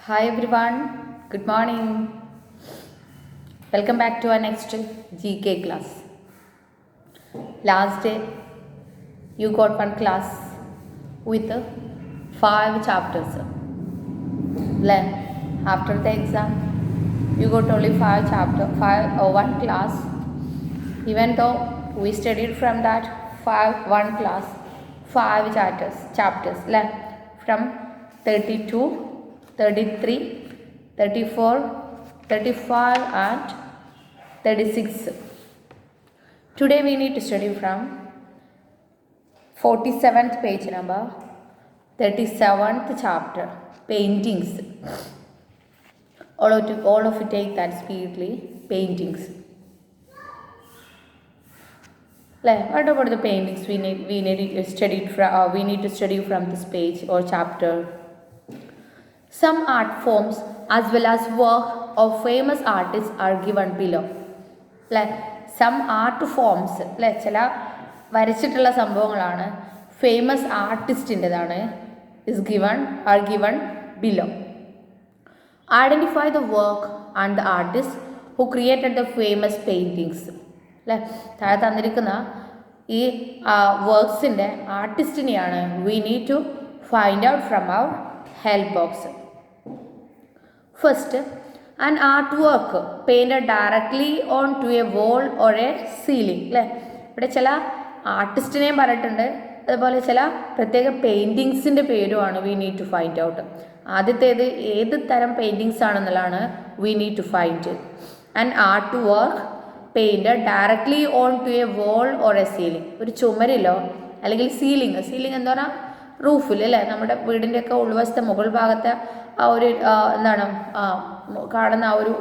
Hi everyone, good morning. Welcome back to our next GK class. Last day you got one class with 5 chapters. Then after the exam you got only 1 class. Even though we studied from that 1 class 5 chapters from 32, 33, 34, 35 and 36. Today we need to study from 47th page number, 37th chapter, paintings. All of you take that speedily, paintings. What about the paintings we need to study from this page or chapter? Some art forms as well as work of famous artists are given below. Some art forms ചില വരച്ചിട്ടുള്ള സംഭവങ്ങളാണ് famous ആർട്ടിസ്റ്റിൻ്റെതാണ് are given below. Identify the work and the artist who created the famous paintings. താഴെ തന്നിരിക്കുന്ന ഈ വർക്ക്സിൻ്റെ ആർട്ടിസ്റ്റിനെയാണ് we need to find out from our help box. First, an artwork painted directly onto a wall or a ceiling. ഇവിടെ ചില ആർട്ടിസ്റ്റിനെയും പറഞ്ഞിട്ടുണ്ട്, അതുപോലെ ചില പ്രത്യേക പെയിൻറ്റിങ്സിൻ്റെ പേരുമാണ് we need to find out. ആദ്യത്തേത് ഏത് തരം പെയിൻറ്റിങ്സ് ആണെന്നുള്ളതാണ് we need to find. An artwork painted directly on to a wall or a ceiling. ഒരു ചുമരിലോ അല്ലെങ്കിൽ സീലിംഗ് എന്ന് പറഞ്ഞാൽ റൂഫിൽ നമ്മുടെ വീടിൻ്റെയൊക്കെ ഉൾവശത്തെ മുകൾ ഭാഗത്തെ ആ ഒരു കാണുന്ന ആ ഒരു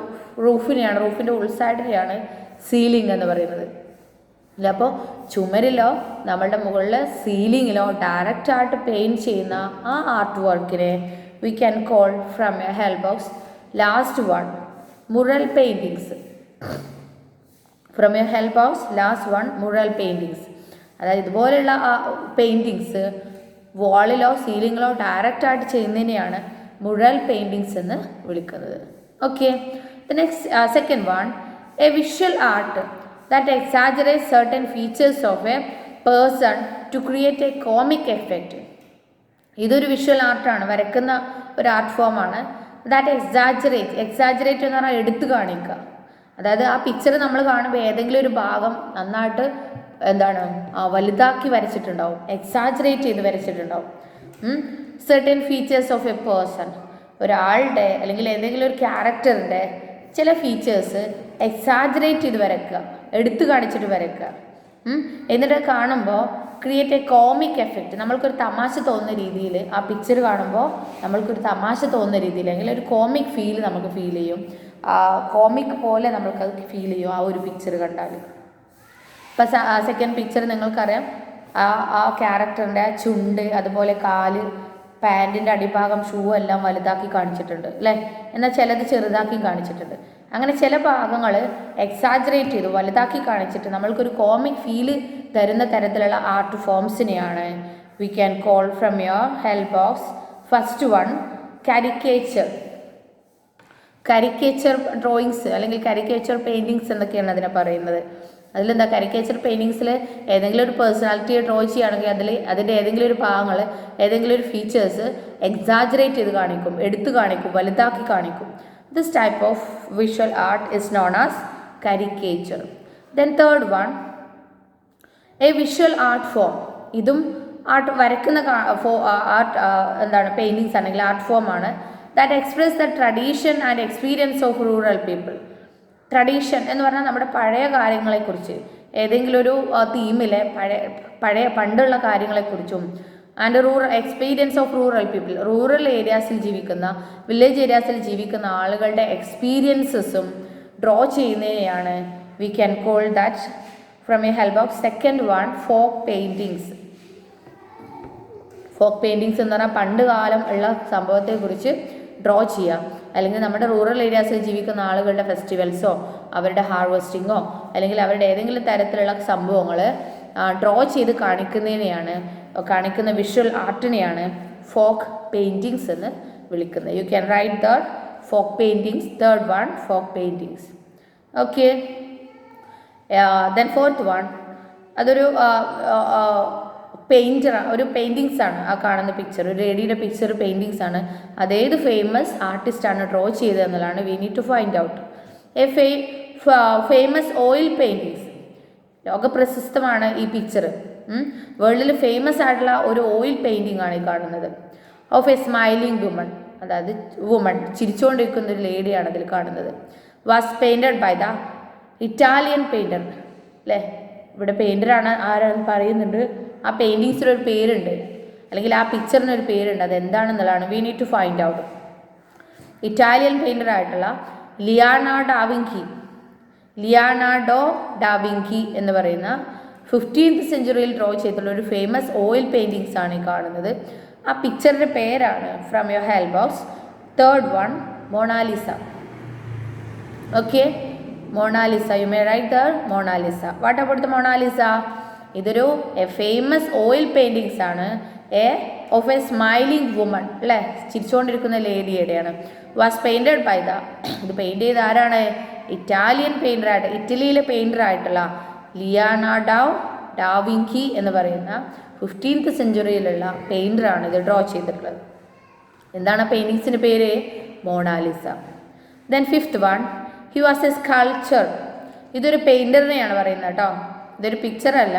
റൂഫിൻ്റെ ഉൾസൈഡിനെയാണ് സീലിംഗ് എന്ന് പറയുന്നത്. അപ്പോൾ ചുമരിലോ നമ്മളുടെ മുകളിൽ സീലിങ്ങിലോ ഡയറക്റ്റായിട്ട് പെയിൻറ്റ് ചെയ്യുന്ന ആ ആർട്ട് വർക്കിനെ we can call from a help box. Last one, mural paintings. From your help box last one, mural paintings. അതായത് ഇതുപോലെയുള്ള പെയിൻറ്റിങ്സ് വാളിലോ സീലിങ്ങിലോ ഡയറക്റ്റായിട്ട് ചെയ്യുന്നതിനെയാണ് മുറൽ പെയിൻറ്റിങ്സ് എന്ന് വിളിക്കുന്നത്. Okay, the next second one, a visual art that exaggerate certain features of a person to create a comic effect. ഇതൊരു visual ആർട്ടാണ്, വരയ്ക്കുന്ന ഒരു art ഫോമാണ്. ദാറ്റ് എക്സാജറേറ്റ് എന്ന് പറഞ്ഞാൽ എടുത്തു കാണിക്കുക. അതായത് ആ പിക്ചർ നമ്മൾ കാണുമ്പോൾ ഏതെങ്കിലും ഒരു ഭാഗം നന്നായിട്ട് വലുതാക്കി വരച്ചിട്ടുണ്ടാവും, എക്സാജറേറ്റ് ചെയ്ത് വരച്ചിട്ടുണ്ടാവും. Certain features of a person, ഒരാളുടെ അല്ലെങ്കിൽ ഏതെങ്കിലും ഒരു ക്യാരക്ടറിൻ്റെ ചില ഫീച്ചേഴ്സ് എക്സാജറേറ്റ് ചെയ്ത് വരയ്ക്കുക, എടുത്തു കാണിച്ചിട്ട് വരയ്ക്കുക. എന്നിട്ട് കാണുമ്പോൾ ക്രിയേറ്റ് എ കോമിക് എഫക്റ്റ്, നമ്മൾക്കൊരു തമാശ തോന്നുന്ന രീതിയിൽ ആ പിക്ചർ കാണുമ്പോൾ നമ്മൾക്കൊരു തമാശ തോന്നുന്ന രീതിയിൽ അല്ലെങ്കിൽ ഒരു കോമിക് ഫീൽ നമുക്ക് ഫീൽ ചെയ്യും. കോമിക് പോലെ നമ്മൾക്കത് ഫീൽ ചെയ്യും ആ ഒരു പിക്ചർ കണ്ടാൽ. ഇപ്പം സെക്കൻഡ് പിക്ചർ നിങ്ങൾക്കറിയാം, ആ ക്യാരക്ടറിൻ്റെ ആ ചുണ്ട്, അതുപോലെ കാല്, പാൻറ്റിൻ്റെ അടിഭാഗം, ഷൂ എല്ലാം വലുതാക്കി കാണിച്ചിട്ടുണ്ട് അല്ലേ, എന്നാൽ ചിലത് ചെറുതാക്കി കാണിച്ചിട്ടുണ്ട്. അങ്ങനെ ചില ഭാഗങ്ങൾ എക്സാജറേറ്റ് ചെയ്തു വലുതാക്കി കാണിച്ചിട്ട് നമ്മൾക്കൊരു കോമിക് ഫീല് തരുന്ന തരത്തിലുള്ള ആർട്ട് ഫോംസിനെയാണ് we can call from your help box. First one, caricature drawings അല്ലെങ്കിൽ കരിക്കേച്ചർ പെയിൻറ്റിങ്സ് എന്നൊക്കെയാണ് അതിനെ പറയുന്നത്. അതിലെന്താ, കരിക്കേച്ചർ പെയിൻറ്റിങ്സിൽ ഏതെങ്കിലും ഒരു പേഴ്സണാലിറ്റിയെ ഡ്രോ ചെയ്യുകയാണെങ്കിൽ അതിൻ്റെ ഏതെങ്കിലും ഒരു ഭാഗങ്ങൾ, ഏതെങ്കിലും ഒരു ഫീച്ചേഴ്സ് എക്സാജറേറ്റ് ചെയ്ത് കാണിക്കും, എടുത്തു കാണിക്കും, വലുതാക്കി കാണിക്കും. This type of visual art is known as caricature. Then third one, a visual art form. ഇതും ആർട്ട് വരയ്ക്കുന്ന പെയിൻറ്റിങ്സ് ആണെങ്കിൽ ആർട്ട് ഫോമാണ്. That express the tradition and experience of rural people. Tradition എന്ന് പറഞ്ഞാൽ നമ്മുടെ പഴയ കാര്യങ്ങളെക്കുറിച്ച്, ഏതെങ്കിലും ഒരു തീമിലെ പണ്ടുള്ള കാര്യങ്ങളെക്കുറിച്ചും, and experience of rural people, rural ഏരിയാസിൽ ജീവിക്കുന്ന, വില്ലേജ് ഏരിയാസിൽ ജീവിക്കുന്ന ആളുകളുടെ എക്സ്പീരിയൻസസും ഡ്രോ ചെയ്യുന്നതിനെയാണ് we can call that from a help box. Second one, folk paintings. Folk paintings എന്ന് പറഞ്ഞാൽ പണ്ട് കാലം ഉള്ള സംഭവത്തെക്കുറിച്ച് ഡ്രോ ചെയ്യാം, അല്ലെങ്കിൽ നമ്മുടെ റൂറൽ ഏരിയാസിൽ ജീവിക്കുന്ന ആളുകളുടെ ഫെസ്റ്റിവൽസോ അവരുടെ ഹാർവെസ്റ്റിങ്ങോ അല്ലെങ്കിൽ അവരുടെ ഏതെങ്കിലും തരത്തിലുള്ള സംഭവങ്ങൾ ഡ്രോ ചെയ്ത് കാണിക്കുന്ന വിഷ്വൽ ആർട്ടിനെയാണ് ഫോക്ക് പെയിൻറ്റിങ്സ് എന്ന് വിളിക്കുന്നത്. You can write the folk paintings. Third one folk paintings. Okay. Then fourth one, അതൊരു പെയിൻറ്റർ, ഒരു പെയിൻറ്റിങ്സ് ആണ്. ആ കാണുന്ന പിക്ചർ ഒരു ലേഡിയുടെ പിക്ചർ പെയിൻറ്റിങ്സ് ആണ്. അതേത് ഫേമസ് ആർട്ടിസ്റ്റാണ് ഡ്രോ ചെയ്തതെന്നുള്ളതാണ് we need to find out. Famous oil paintings, ലോകപ്രശസ്തമാണ് ഈ പിക്ചർ. വേൾഡിൽ ഫേമസ് ആയിട്ടുള്ള ഒരു ഓയിൽ പെയിൻറ്റിംഗ് ആണ് ഈ കാണുന്നത്. ഓഫ് എ സ്മൈലിംഗ് വുമൺ, അതായത് വുമൺ, ചിരിച്ചുകൊണ്ടിരിക്കുന്ന ഒരു ലേഡിയാണ് അതിൽ കാണുന്നത്. Was painted by the Italian painter. അല്ലേ, ഇവിടെ പെയിൻറ്ററാണ് ആരാണെന്ന് പറയുന്നുണ്ട്. ആ പെയിൻറ്റിങ്സിനൊരു പേരുണ്ട്, അല്ലെങ്കിൽ ആ പിക്ചറിനൊരു പേരുണ്ട്. അതെന്താണെന്നുള്ളതാണ് we need to find out. Italian painter ആയിട്ടുള്ള ലിയാനാർഡോ ഡാവിഞ്ചി എന്ന് പറയുന്ന 15th സെഞ്ച്വറിയിൽ ഡ്രോ ചെയ്തിട്ടുള്ള ഒരു ഫേമസ് ഓയിൽ പെയിൻറ്റിങ്സ് ആണ് ഈ കാണുന്നത്. ആ പിക്ചറിൻ്റെ പേരാണ് from your help box. Third one Mona Lisa. Okay, Mona Lisa, U may write there Mona Lisa. What about the Mona Lisa? ഇതൊരു ഫേമസ് ഓയിൽ പെയിൻറ്റിങ്സ് ആണ്. ഓഫ് എ സ്മൈലിംഗ് വുമൺ, അല്ലേ, ചിരിച്ചുകൊണ്ടിരിക്കുന്ന ലേഡിയുടെയാണ്. വാസ് പെയിൻറ്റഡ് ബൈ ദ, ഇത് paint ചെയ്ത ആരാണ്? ഇറ്റാലിയൻ പെയിൻറ്ററായിട്ട്, ഇറ്റലിയിലെ പെയിൻറ്ററായിട്ടുള്ള Leonardo da Vinci എന്ന് പറയുന്ന 15th സെഞ്ച്വറിയിലുള്ള പെയിൻറ്ററാണ് ഇത് ഡ്രോ ചെയ്തിട്ടുള്ളത്. എന്താണ് പെയിൻറ്റിങ്സിൻ്റെ പേര്? Mona Lisa. Then fifth one, he was a sculpture. ഇതൊരു പെയിൻറ്ററിനെയാണ് പറയുന്നത് കേട്ടോ, ഇതൊരു പിക്ചറല്ല,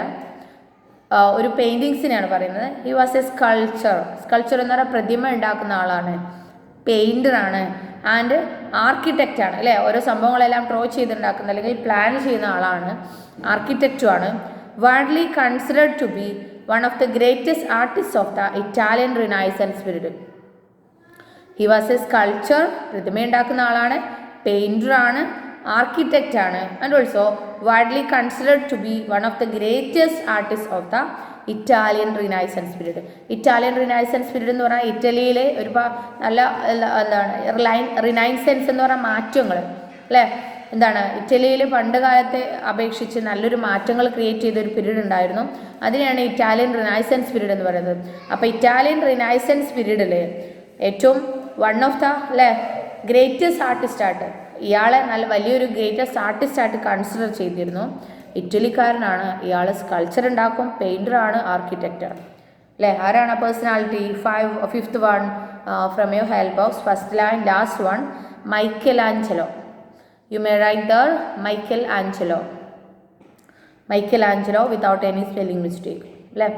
ഒരു പെയിൻറ്റിങ്സിനെയാണ് പറയുന്നത്. He was a sculpture. Sculpture എന്ന് പറഞ്ഞാൽ പ്രതിമ ഉണ്ടാക്കുന്ന ആളാണ്, പെയിൻറ്ററാണ്, ആൻഡ് ആർക്കിടെക്റ്റ് ആണ്. അല്ലേ, ഓരോ സംഭവങ്ങളെല്ലാം ഡ്രോ ചെയ്തുണ്ടാക്കുന്ന അല്ലെങ്കിൽ പ്ലാൻ ചെയ്യുന്ന ആളാണ്, ആർക്കിടെക്റ്റുമാണ്. Widely considered to be one of the greatest artist of the Italian renaissance period. He was a sculpture, പ്രതിമ ഉണ്ടാക്കുന്ന ആളാണ്, പെയിൻറ്ററാണ്, ആർക്കിടെക്റ്റ് ആണ്, and also widely considered to be one of the greatest artist of the Italian renaissance period. Italian renaissance period എന്ന് പറഞ്ഞാൽ ഇറ്റലിയിലെ ഒരുപാട് നല്ല എന്താണ് റിനൈസൻസ് എന്ന് പറഞ്ഞാൽ മാറ്റങ്ങൾ, അല്ലേ, എന്താണ് ഇറ്റലിയിൽ പണ്ട് കാലത്തെ അപേക്ഷിച്ച് നല്ലൊരു മാറ്റങ്ങൾ ക്രിയേറ്റ് ചെയ്തൊരു പീരീഡ് ഉണ്ടായിരുന്നു. അതിനെയാണ് ഇറ്റാലിയൻ റിനൈസൻസ് പീരീഡ് എന്ന് പറയുന്നത്. അപ്പോൾ ഇറ്റാലിയൻ റിനൈസൻസ് പീരീഡിൽ ഏറ്റവും വൺ ഓഫ് ദ, അല്ലേ, ഗ്രേറ്റസ്റ്റ് ആർട്ടിസ്റ്റായിട്ട് ഇയാളെ നല്ല വലിയൊരു ഗ്രേറ്റസ്റ്റ് ആർട്ടിസ്റ്റായിട്ട് കൺസിഡർ ചെയ്തിരുന്നു. ഇറ്റലിക്കാരനാണ് ഇയാൾ, സ്കൾപ്ചർ ഉണ്ടാക്കും, പെയിൻറ്ററാണ്, ആർക്കിടെക്റ്റാണ്. അല്ലേ, ആരാണ് ആ personality? Fifth one from your help box. First line, last one, Michelangelo. You may write there Michelangelo. Michelangelo without any spelling mistake. അല്ലേ,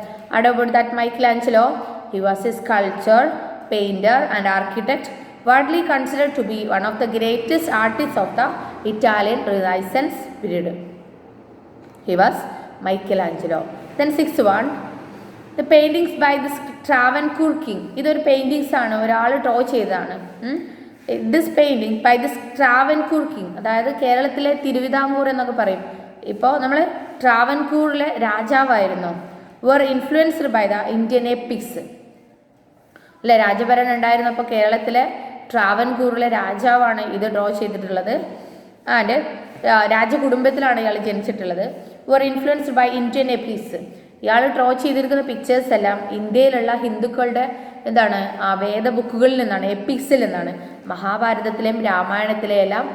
about that Michelangelo, he was a sculpture, painter and architect, widely considered to be one of the greatest artists of the Italian Renaissance period. He was Michelangelo. Then sixth one, the paintings by the Travancore king. ഇതൊരു paintings ആണ്, ഒരാൾ draw ചെയ്തതാണ്. This painting by this Travancore king, അതായത് കേരളത്തിലെ തിരുവിതാംകൂർ എന്നൊക്കെ പറയും. ഇപ്പോൾ നമ്മൾ ട്രാവൻകൂറിലെ രാജാവായിരുന്നു. were influenced by the Indian epics. അല്ലെ, രാജഭരണം ഉണ്ടായിരുന്നപ്പോൾ കേരളത്തിലെ ട്രാവൻകൂറിലെ രാജാവാണ് ഇത് ഡ്രോ ചെയ്തിട്ടുള്ളത്. ആൻഡ് രാജകുടുംബത്തിലാണ് ഇയാൾ ജനിച്ചിട്ടുള്ളത്. വർ ഇൻഫ്ലുവൻസ്ഡ് ബൈ ഇന്ത്യൻ എപ്പിക്സ്. ഇയാൾ ഡ്രോ ചെയ്തിരിക്കുന്ന പിക്ചേഴ്സ് എല്ലാം ഇന്ത്യയിലുള്ള ഹിന്ദുക്കളുടെ എന്താണ് വേദ ബുക്കുകളിൽ നിന്നാണ്, എപ്പിക്സിൽ നിന്നാണ്. മഹാഭാരതത്തിലെയും രാമായണത്തിലെയും എല്ലാം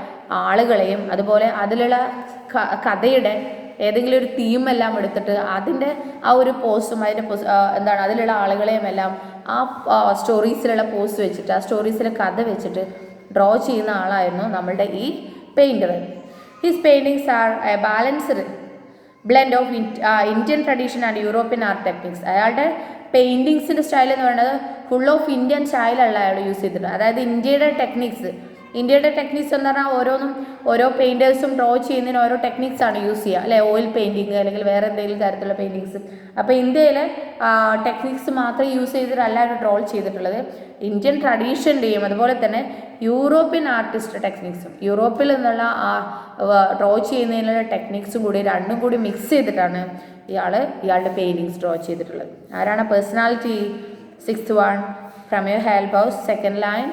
ആളുകളെയും അതുപോലെ അതിലുള്ള കഥയുടെ ഏതെങ്കിലും ഒരു തീമെല്ലാം എടുത്തിട്ട് അതിൻ്റെ ആ ഒരു പോസ്റ്റും അതിൻ്റെ എന്താണ് അതിലുള്ള ആളുകളെയും എല്ലാം ആ സ്റ്റോറീസിലുള്ള പോസ്റ്റ് വെച്ചിട്ട് ആ സ്റ്റോറീസിലെ കഥ വെച്ചിട്ട് ഡ്രോ ചെയ്യുന്ന ആളായിരുന്നു നമ്മളുടെ ഈ painter. His paintings are a balanced blend of Indian tradition and European art techniques. അയാളുടെ പെയിൻറ്റിങ്സിൻ്റെ സ്റ്റൈൽ എന്ന് പറയുന്നത് ഫുൾ ഓഫ് ഇന്ത്യൻ സ്റ്റൈലുള്ള അയാൾ യൂസ് ചെയ്തിട്ടുണ്ട്. അതായത് ഇന്ത്യയുടെ ടെക്നിക്സ് എന്ന് പറഞ്ഞാൽ ഓരോന്നും ഓരോ പെയിൻറ്റേഴ്സും ഡ്രോ ചെയ്യുന്നതിന് ഓരോ ടെക്നിക്സാണ് യൂസ് ചെയ്യുക, അല്ലെ, ഓയിൽ പെയിൻറ്റിങ് അല്ലെങ്കിൽ വേറെ എന്തെങ്കിലും തരത്തിലുള്ള പെയിൻറ്റിങ്സ്. അപ്പോൾ ഇന്ത്യയിലെ ടെക്നിക്സ് മാത്രം യൂസ് ചെയ്തിട്ടല്ല ഡ്രോ ചെയ്തിട്ടുള്ളത്. ഇന്ത്യൻ ട്രഡീഷൻ്റെയും അതുപോലെ തന്നെ യൂറോപ്യൻ ആർട്ടിസ്റ്റ് ടെക്നിക്സും, യൂറോപ്പിൽ നിന്നുള്ള ഡ്രോ ചെയ്യുന്നതിനുള്ള ടെക്നിക്സും കൂടി രണ്ടും കൂടി മിക്സ് ചെയ്തിട്ടാണ് ഇയാളുടെ പെയിൻറ്റിങ്സ് ഡ്രോ ചെയ്തിട്ടുള്ളത്. ആരാണ് personality? Sixth one from your help house. Second line,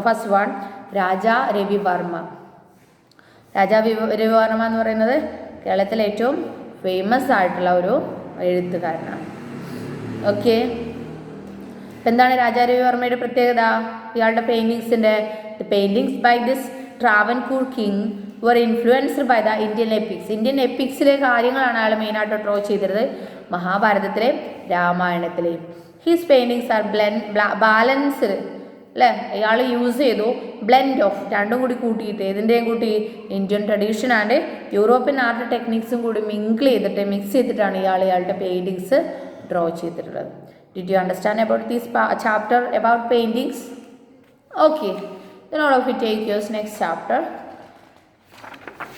first one, Raja Ravivarma. Raja Ravivarma എന്ന് പറയുന്നത് കേരളത്തിലെ ഏറ്റവും ഫേമസ് ആയിട്ടുള്ള ഒരു എഴുത്തുകാരനാണ്. ഓക്കെ, എന്താണ് രാജാരവിവർമ്മയുടെ പ്രത്യേകത? ഇയാളുടെ പെയിൻറ്റിങ്സിൻ്റെ paintings by this Travancore king were influenced by the Indian epics. Indian എപ്പിക്സിലെ കാര്യങ്ങളാണ് അയാൾ മെയിനായിട്ട് ഡ്രോ ചെയ്തിരുന്നത്, മഹാഭാരതത്തിലെ രാമായണത്തിലെയും. ഹിസ് പെയിൻറ്റിങ്സ് ആർ ബാലൻസ്ഡ് അല്ലേ. ഇയാൾ യൂസ് ചെയ്തു ബ്ലെൻഡ് ഓഫ് രണ്ടും കൂടി കൂട്ടിയിട്ട്, ഇതിൻ്റെയും കൂട്ടി Indian tradition and European art ടെക്നിക്സും കൂടി മിക്സ് ചെയ്തിട്ടാണ് ഇയാളുടെ പെയിൻറ്റിങ്സ് ഡ്രോ ചെയ്തിട്ടുള്ളത്. Did you understand about this chapter about paintings? Okay, then all of you take yours next chapter.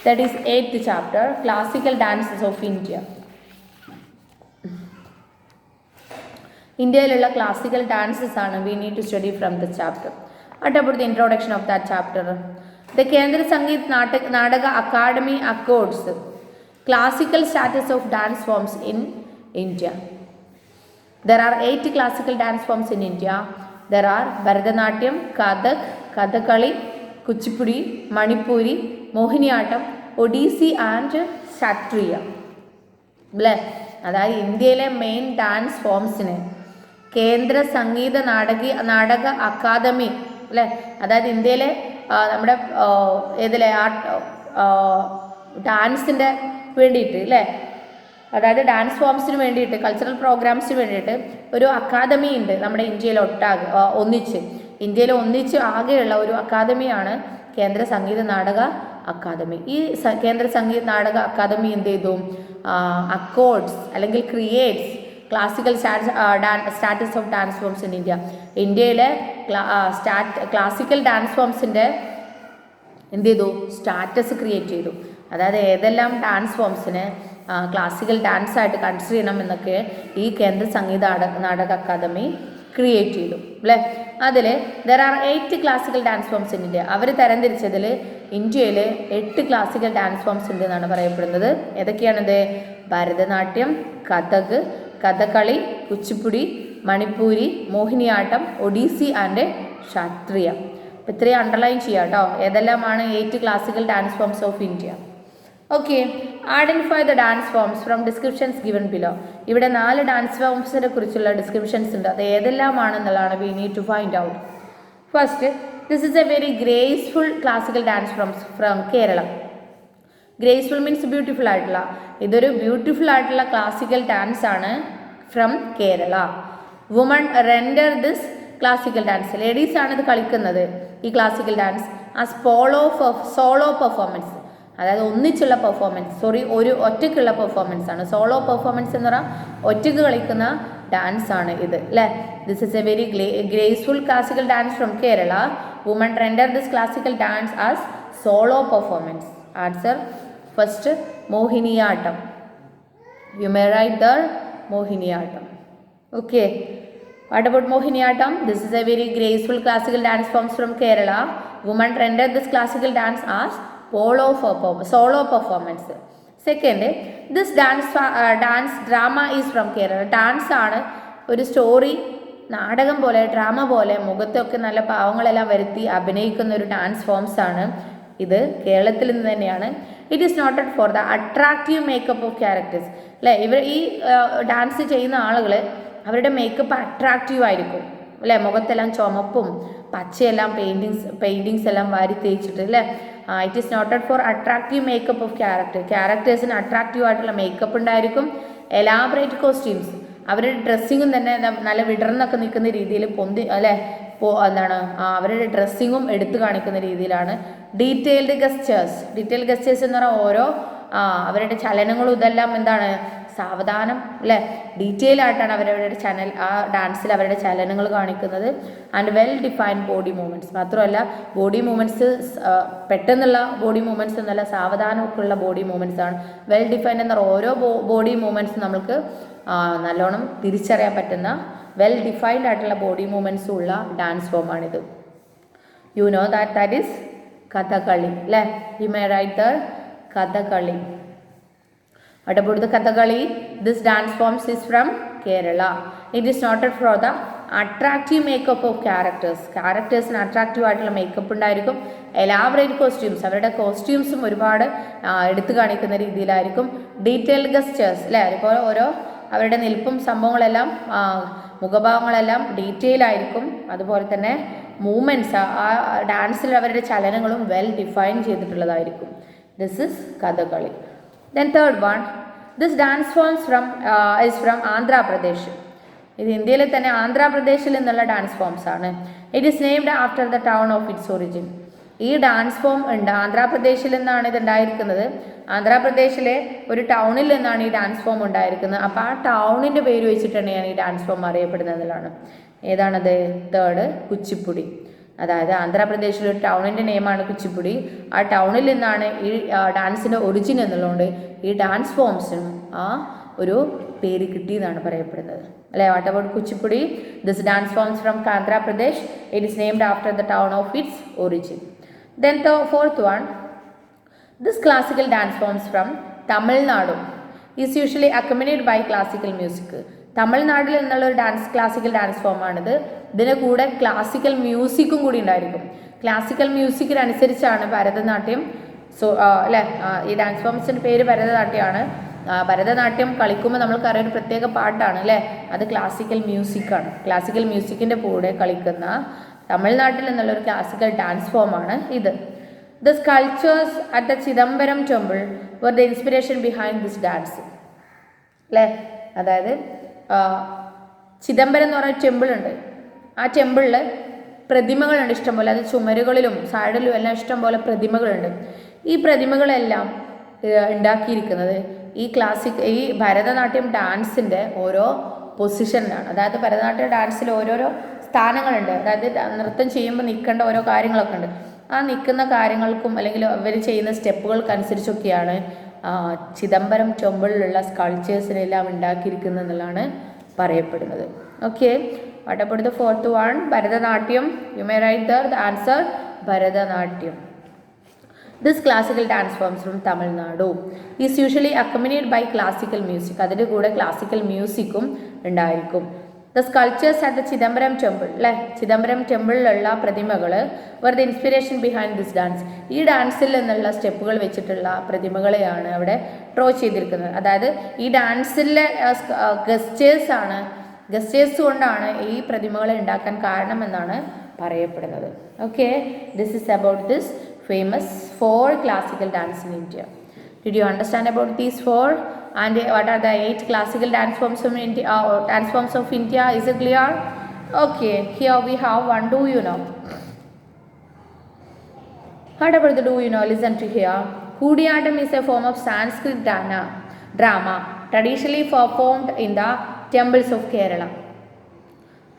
That is 8th chapter, Classical Dances of India. ഇന്ത്യയിലുള്ള classical dances ആണ് we need to study from the chapter. What about the introduction of that chapter? The Kendra Sangeet Nadaga Academy accords classical status of dance forms in India. There are 8 classical dance forms in India. There are Bharatanatyam, Kathak, Kathakali, Kuchipudi, Manipuri, Mohiniyattam, Odissi and Kshatriya. അതായത് ഇന്ത്യയിലെ main dance ഫോംസിന് കേന്ദ്ര Sangeetha Nataka academy അല്ലേ, അതായത് ഇന്ത്യയിലെ നമ്മുടെ ഏതിലെ ഡാൻസിൻ്റെ വേണ്ടിയിട്ട് അല്ലേ, അതായത് ഡാൻസ് ഫോംസിന് വേണ്ടിയിട്ട് കൾച്ചറൽ പ്രോഗ്രാംസിന് വേണ്ടിയിട്ട് ഒരു അക്കാദമി ഉണ്ട് നമ്മുടെ ഇന്ത്യയിൽ ഇന്ത്യയിൽ ഒന്നിച്ച് ആകെയുള്ള ഒരു അക്കാദമിയാണ് കേന്ദ്ര സംഗീത നാടക അക്കാദമി. ഈ കേന്ദ്ര സംഗീത നാടക അക്കാദമി എന്ത് ചെയ്തു? അക്കോർഡ്സ് അല്ലെങ്കിൽ creates classical status of dance forms in India. ഇന്ത്യയിലെ ക്ലാസിക്കൽ ഡാൻസ് ഫോംസിൻ്റെ എന്ത് ചെയ്തു? സ്റ്റാറ്റസ് ക്രിയേറ്റ് ചെയ്തു. അതായത് ഏതെല്ലാം ഡാൻസ് ഫോംസിനെ ക്ലാസിക്കൽ ഡാൻസായിട്ട് കൺസിഡർ ചെയ്യണം എന്നൊക്കെ ഈ കേന്ദ്ര സംഗീത നാടക അക്കാദമി ക്രിയേറ്റ് ചെയ്തു അല്ലേ. അതിൽ there are 8 classical dance forms in India. അവർ തരംതിരിച്ചതിൽ ഇന്ത്യയിൽ 8 ക്ലാസിക്കൽ ഡാൻസ് ഫോംസ് ഉണ്ട് എന്നാണ് പറയപ്പെടുന്നത്. ഏതൊക്കെയാണിത്? ഭരതനാട്യം, കഥക്, കഥകളി, കുച്ചിപ്പുടി, മണിപ്പൂരി, മോഹിനിയാട്ടം, ഒഡീസി ആൻഡ് ക്ഷത്രിയ. അപ്പോൾ ഇത്രയും അണ്ടർലൈൻ ചെയ്യാം കേട്ടോ, ഏതെല്ലാമാണ് 8 classical dance forms of India. Okay, identify the dance forms from descriptions given below. ഇവിടെ 4 ഡാൻസ് ഫോംസിനെ കുറിച്ചുള്ള ഡിസ്ക്രിപ്ഷൻസ് ഉണ്ട്, അത് ഏതെല്ലാമാണെന്നുള്ളതാണ് we need to find out. First, this is A very graceful classical dance from Kerala. Graceful means beautiful ആയിട്ടുള്ള, ഇതൊരു beautiful ആയിട്ടുള്ള classical dance ആണ് from Kerala. Woman render this classical dance, ladies ആണ് ഇത് കളിക്കുന്നത് ഈ classical dance as solo performance, അതായത് ഒന്നിച്ചുള്ള പെർഫോമൻസ്, ഒരു ഒറ്റയ്ക്കുള്ള പെർഫോമൻസ് ആണ്. സോളോ പെർഫോമൻസ് എന്ന് പറഞ്ഞാൽ ഒറ്റയ്ക്ക് കളിക്കുന്ന ഡാൻസ് ആണ് ഇത് അല്ലേ. This is A very graceful classical dance from Kerala. Woman render this classical dance as solo performance. Answer first, Mohiniyattam. U may write there Mohiniyattam. Okay, what about Mohiniyattam? This is A very graceful classical dance forms from Kerala. Woman render this classical dance as solo performance. Second, this dance drama is from Kerala. Dance ആണ്, ഒരു story നാടകം പോലെ drama പോലെ മുഖത്തൊക്കെ നല്ല പാവങ്ങളെല്ലാം വരുത്തി അഭിനയിക്കുന്ന ഒരു ഡാൻസ് ഫോംസ് ആണ് ഇത്. കേരളത്തിൽ നിന്ന് തന്നെയാണ്. It is noted for the attractive makeup of characters അല്ലേ. ഈ ഡാൻസ് ചെയ്യുന്ന ആളുകൾ അവരുടെ മേക്കപ്പ് അട്രാക്റ്റീവ് ആയിരിക്കും അല്ലേ. മുഖത്തെല്ലാം ചുമപ്പും പച്ചയെല്ലാം പെയിൻറ്റിങ്സ് എല്ലാം വാരി തേച്ചിട്ട് അല്ലേ. It is noted for attractive makeup of ക്യാരക്ടേഴ്സിന് അട്രാക്റ്റീവ് ആയിട്ടുള്ള മേക്കപ്പ് ഉണ്ടായിരിക്കും. എലാബറേറ്റ് കോസ്റ്റ്യൂംസ്, അവരുടെ ഡ്രസ്സിങ്ങും തന്നെ നല്ല വിടർന്നൊക്കെ നിൽക്കുന്ന രീതിയിൽ അല്ലേ അവരുടെ ഡ്രസ്സിങ്ങും എടുത്തു കാണിക്കുന്ന രീതിയിലാണ്. ഡീറ്റെയിൽഡ് ഗസ്റ്റേഴ്സ് എന്ന് പറഞ്ഞാൽ ഓരോ അവരുടെ ചലനങ്ങളും ഇതെല്ലാം എന്താണ് സാവധാനം അല്ലേ ഡീറ്റെയിൽ ആയിട്ടാണ് അവരവരുടെ ഡാൻസിൽ അവരുടെ ചലനങ്ങൾ കാണിക്കുന്നത്. And well defined body movements, മാത്രമല്ല ബോഡി മൂവ്മെൻറ്റ്സ് പെട്ടെന്നുള്ള ബോഡി മൂവ്മെൻറ്റ്സ് എന്നല്ല, സാവധാനമൊക്കെ ഉള്ള ബോഡി മൂവ്മെൻറ്റ്സ് ആണ്. വെൽ ഡിഫൈൻഡ് എന്ന ഓരോ ബോഡി മൂവ്മെൻറ്റ്സും നമുക്ക് നല്ലോണം തിരിച്ചറിയാൻ പറ്റുന്ന വെൽ ഡിഫൈൻഡ് ആയിട്ടുള്ള ബോഡി മൂവ്മെൻറ്റ്സും ഉള്ള ഡാൻസ് ഫോമാണിത്. You know that is Kathakali അല്ലേ. You may write the Kathakali. What about the Kathakali? This dance forms is from Kerala. It is noted for the attractive makeup of characters. Charactersന് attractive ആയിട്ടുള്ള makeup ഉണ്ടായിരിക്കും. Elaborate costumes, അവരുടെ കോസ്റ്റ്യൂംസും ഒരുപാട് എടുത്തു കാണിക്കുന്ന രീതിയിലായിരിക്കും. ഡീറ്റെയിൽഡ് ഗസ്റ്റേഴ്സ് അല്ലേ, അതുപോലെ ഓരോ അവരുടെ നിൽപ്പും സംഭവങ്ങളെല്ലാം മുഖഭാവങ്ങളെല്ലാം ഡീറ്റെയിൽ ആയിരിക്കും. അതുപോലെ തന്നെ മൂവ്മെൻറ്റ്സ് ആ ഡാൻസിൽ അവരുടെ ചലനങ്ങളും വെൽ ഡിഫൈൻ ചെയ്തിട്ടുള്ളതായിരിക്കും. This is Kathakali. Then third one, this dance forms is from Andhra Pradesh. ഇത് ഇന്ത്യയിലെ തന്നെ ആന്ധ്രാപ്രദേശിൽ നിന്നുള്ള ഡാൻസ് ഫോംസ് ആണ്. It is named after the town of its origin. ഈ ഡാൻസ് ഫോം ഉണ്ട് ആന്ധ്രാപ്രദേശിൽ നിന്നാണ് ഇത് ഉണ്ടായിരിക്കുന്നത്. ആന്ധ്രാപ്രദേശിലെ ഒരു ടൗണിൽ നിന്നാണ് ഈ ഡാൻസ് ഫോം ഉണ്ടായിരിക്കുന്നത്. അപ്പോൾ ആ ടൗണിൻ്റെ പേര് വെച്ചിട്ട് തന്നെയാണ് ഈ ഡാൻസ് ഫോം അറിയപ്പെടുന്നതിലാണ്. ഏതാണത്? തേർഡ്, കുച്ചിപ്പുടി. അതായത് ആന്ധ്രാപ്രദേശിലെ ഒരു ടൗണിൻ്റെ നെയിമാണ് കുച്ചിപ്പുടി. ആ ടൗണിൽ നിന്നാണ് ഈ ഡാൻസിൻ്റെ ഒറിജിൻ എന്നുള്ളതുകൊണ്ട് ഈ ഡാൻസ് ഫോംസിനും ആ ഒരു പേര് കിട്ടിയെന്നാണ് പറയപ്പെടുന്നത് അല്ലേ. What about Kuchipudi? This dance forms from Andhra Pradesh. It is named after the town of its origin. Then the fourth one, this classical dance forms from Tamil Nadu is usually accompanied by classical music. തമിഴ്നാട്ടിൽ നിന്നുള്ള ഒരു classical dance ഫോമാണിത്. ഇതിന് കൂടെ classical മ്യൂസിക്കും കൂടി ഉണ്ടായിരിക്കും. Classical മ്യൂസിക്കിനനുസരിച്ചാണ് Bharatanatyam. അല്ലേ, ഈ ഡാൻസ് ഫോംസിൻ്റെ പേര് ഭരതനാട്യമാണ്. ഭരതനാട്യം കളിക്കുമ്പോൾ നമ്മൾക്കറിയാം ഒരു പ്രത്യേക പാട്ടാണ് അല്ലേ, അത് ക്ലാസിക്കൽ മ്യൂസിക്കാണ്. ക്ലാസിക്കൽ മ്യൂസിക്കിൻ്റെ കൂടെ കളിക്കുന്ന തമിഴ്നാട്ടിൽ നിന്നുള്ളൊരു ക്ലാസിക്കൽ ഡാൻസ് ഫോമാണ് ഇത്. The sculptures at the Chidambaram temple were the inspiration behind this dance അല്ലേ. അതായത് ചിദംബരം എന്ന് പറയുന്ന ടെമ്പിൾ ഉണ്ട്. ആ ടെമ്പിളിൽ പ്രതിമകളുണ്ട് ഇഷ്ടംപോലെ. അത് ചുമരുകളിലും സൈഡിലും എല്ലാം ഇഷ്ടംപോലെ പ്രതിമകളുണ്ട്. ഈ പ്രതിമകളെല്ലാം ഉണ്ടാക്കിയിരിക്കുന്നത് ഈ ഭരതനാട്യം ഡാൻസിൻ്റെ ഓരോ പൊസിഷനിലാണ്. അതായത് ഭരതനാട്യം ഡാൻസിൽ ഓരോരോ സ്ഥാനങ്ങളുണ്ട്. അതായത് നൃത്തം ചെയ്യുമ്പോൾ നിൽക്കേണ്ട ഓരോ കാര്യങ്ങളൊക്കെ ഉണ്ട്. ആ നിൽക്കുന്ന കാര്യങ്ങൾക്കും അല്ലെങ്കിൽ അവർ ചെയ്യുന്ന സ്റ്റെപ്പുകൾക്കനുസരിച്ചൊക്കെയാണ് ചിദംബരം ടെമ്പിളിലുള്ള സ്കൾപ്ചേഴ്സിനെല്ലാം ഉണ്ടാക്കിയിരിക്കുന്നത് എന്നുള്ളതാണ് പറയപ്പെടുന്നത്. Okay, what about the fourth one? Bharatanatyam. You may write the answer Bharatanatyam. This classical dance forms from Tamil Nadu is usually accompanied by classical music. അതിൻ്റെ കൂടെ ക്ലാസിക്കൽ മ്യൂസിക്കും ഉണ്ടായിരിക്കും. The sculptures at the Chidambaram temple അല്ലേ, ചിദംബരം ടെമ്പിളിലുള്ള പ്രതിമകൾ were the inspiration behind this dance. ഈ ഡാൻസിൽ നിന്നുള്ള സ്റ്റെപ്പുകൾ വെച്ചിട്ടുള്ള പ്രതിമകളെയാണ് അവിടെ ഡ്രോ ചെയ്തിരിക്കുന്നത്. അതായത് ഈ ഡാൻസിലെ ഗസ്റ്റേഴ്സ് കൊണ്ടാണ് ഈ പ്രതിമകളെ ഉണ്ടാക്കാൻ കാരണമെന്നാണ് പറയപ്പെടുന്നത്. Okay, this is about this famous 4 classical dance in India. Did you understand about these 4? And what are the 8 classical dance forms of India? Dance forms of India? Is it clear? Okay, here we have one. Do you know? What about the do you know? Listen to here. Kudiyattam is a form of Sanskrit drama traditionally performed in the temples of Kerala.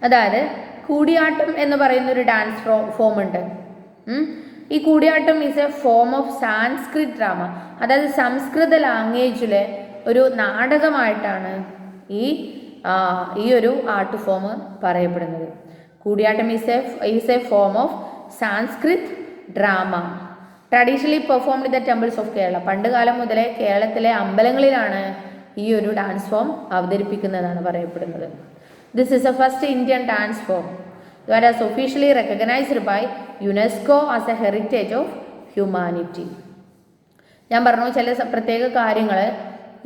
അതായത് കൂടിയാട്ടം എന്ന് പറയുന്നൊരു dance form ഉണ്ട്. ഈ Koodiyattam is a form of Sanskrit drama. അതായത് സംസ്കൃത ലാംഗ്വേജിലെ ഒരു നാടകമായിട്ടാണ് ഈ ഒരു ആർട്ട് ഫോം പറയപ്പെടുന്നത്. Koodiyattam is a form of Sanskrit drama traditionally performed in the temples of Kerala. പണ്ട് കാലം മുതലേ കേരളത്തിലെ അമ്പലങ്ങളിലാണ് ഈ ഒരു ഡാൻസ് ഫോം അവതരിപ്പിക്കുന്നതാണ് പറയപ്പെടുന്നത്. This is a first Indian dance form that is officially recognized by UNESCO as a heritage of humanity. ഞാൻ പറഞ്ഞു ചില പ്രത്യേക കാര്യങ്ങൾ